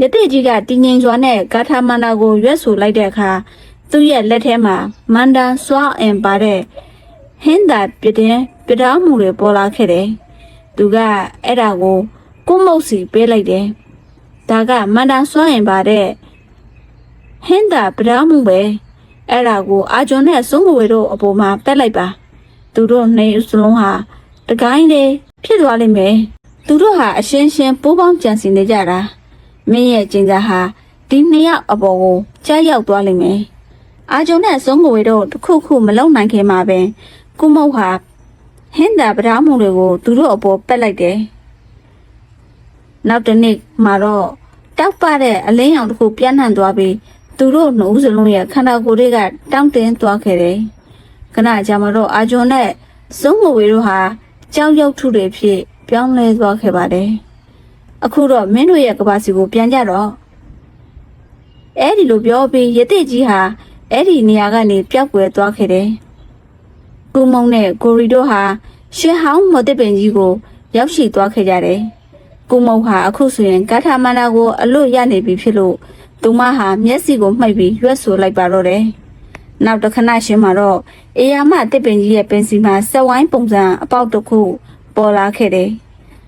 ရတဲ့ကြီးကတင်းငင်စွာနဲ့ဂါထာမန္တာကိုရွက်ဆိုလိုက်တဲ့အခါသူ့ရဲ့လက်ထဲမှာမန္တန်စွာအင်ပါတဲ့ဟင်းသာပြတောင်းမှုတွေပေါ်လာခဲ့တယ်သူကအဲ့ဒါကိုကုမုတ်စီပေးလိုက်တယ်ဒါကမန္တန်စွာအင်ပါတဲ့ဟင်းသာပြတောင်းမှုပဲအဲ့ဒါကိုအာဂျွန်နဲ့စိုးငွေတို့အပေါ်မှာပက်လိုက်ပါသူတို့နေစလုံးဟာတကိုင်းလေးဖြစ်သွားလိမ့်မယ်သူတို့ဟာအရှင်းရှင်းပိုးပေါင်းကြံစီနေကြတာမင်းရဲ့ကျင်စာဟာဒီနှစ်ယောက်အပေါ်ကိုကြားရောက်သွားလိမ့်မယ်အာဂျုံနဲ့စိုးငွေတို့တစ်ခုခုမလုံနိုင်ခင်မှာပင်ကုမုတ်ဟာဟင်းသာပဓာမှုတွေကိုသူတို့အပေါ်ပက်လိုက်တယ်နောက်တစ်နေ့မှာတော့တောက်ပတဲ့အလင်းရောင်တစ်ခုပြန့်နှံ့သွားပြီးသူတို့နှုတ်စလုံးရဲ့ခန္ဓာကိုယ်တွေကတောင့်တင်းသွားခဲ့တယ်ခဏကြာမှတော့အာဂျုံနဲ့စိုးငွေတို့ဟာကြောက်ရွံ့ထုတွေဖြစ်ပြောင်းလဲသွားခဲ့ပါတယ်အခုတော့မင်းတို့ရဲ့ကဘာစီကိုပြန်ကြတော့အဲ့ဒီလိုပြောပြီးရတဲ့ကြီးဟာအဲ့ဒီနေရာကနေပျောက်ကွယ်သွားခဲ့တယ်ကုမုံနဲ့ဂိုရီတို့ဟာရှေးဟောင်းမော်တစ်ပင်ကြီးကိုရောက်ရှိသွားခဲ့ကြတယ်ကုမုံဟာအခုဆိုရင်ဂါထာမန္တာကိုအလွတ်ရနေပြီဖြစ်လို့သူမဟာမျက်စိကိုမှိတ်ပြီးရွက်ဆိုလိုက်ပါတော့တယ်နောက်တစ်ခဏရှင်းမှာတော့အေယာမတစ်ပင်ကြီးရဲ့ပင်စီမှာဆက်ဝိုင်းပုံစံအပေါက်တစ်ခုပေါ်လာခဲ့တယ်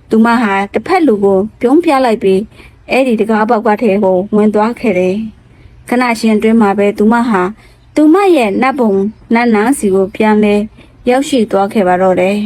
သူမဟာတစ်ဖက်လူကိုပြုံးပြလိုက်ပြီးအဲ့ဒီတကားပေါက်ကထဲကိုဝင်သွားခဲ့တယ်ခဏရှင်အတွင်းမှာပဲသူမဟာသူမရဲ့နတ်ပုံနတ်နာစီကိုပြန်လဲရောက်ရှိသွားခဲ့ပါတော့တယ်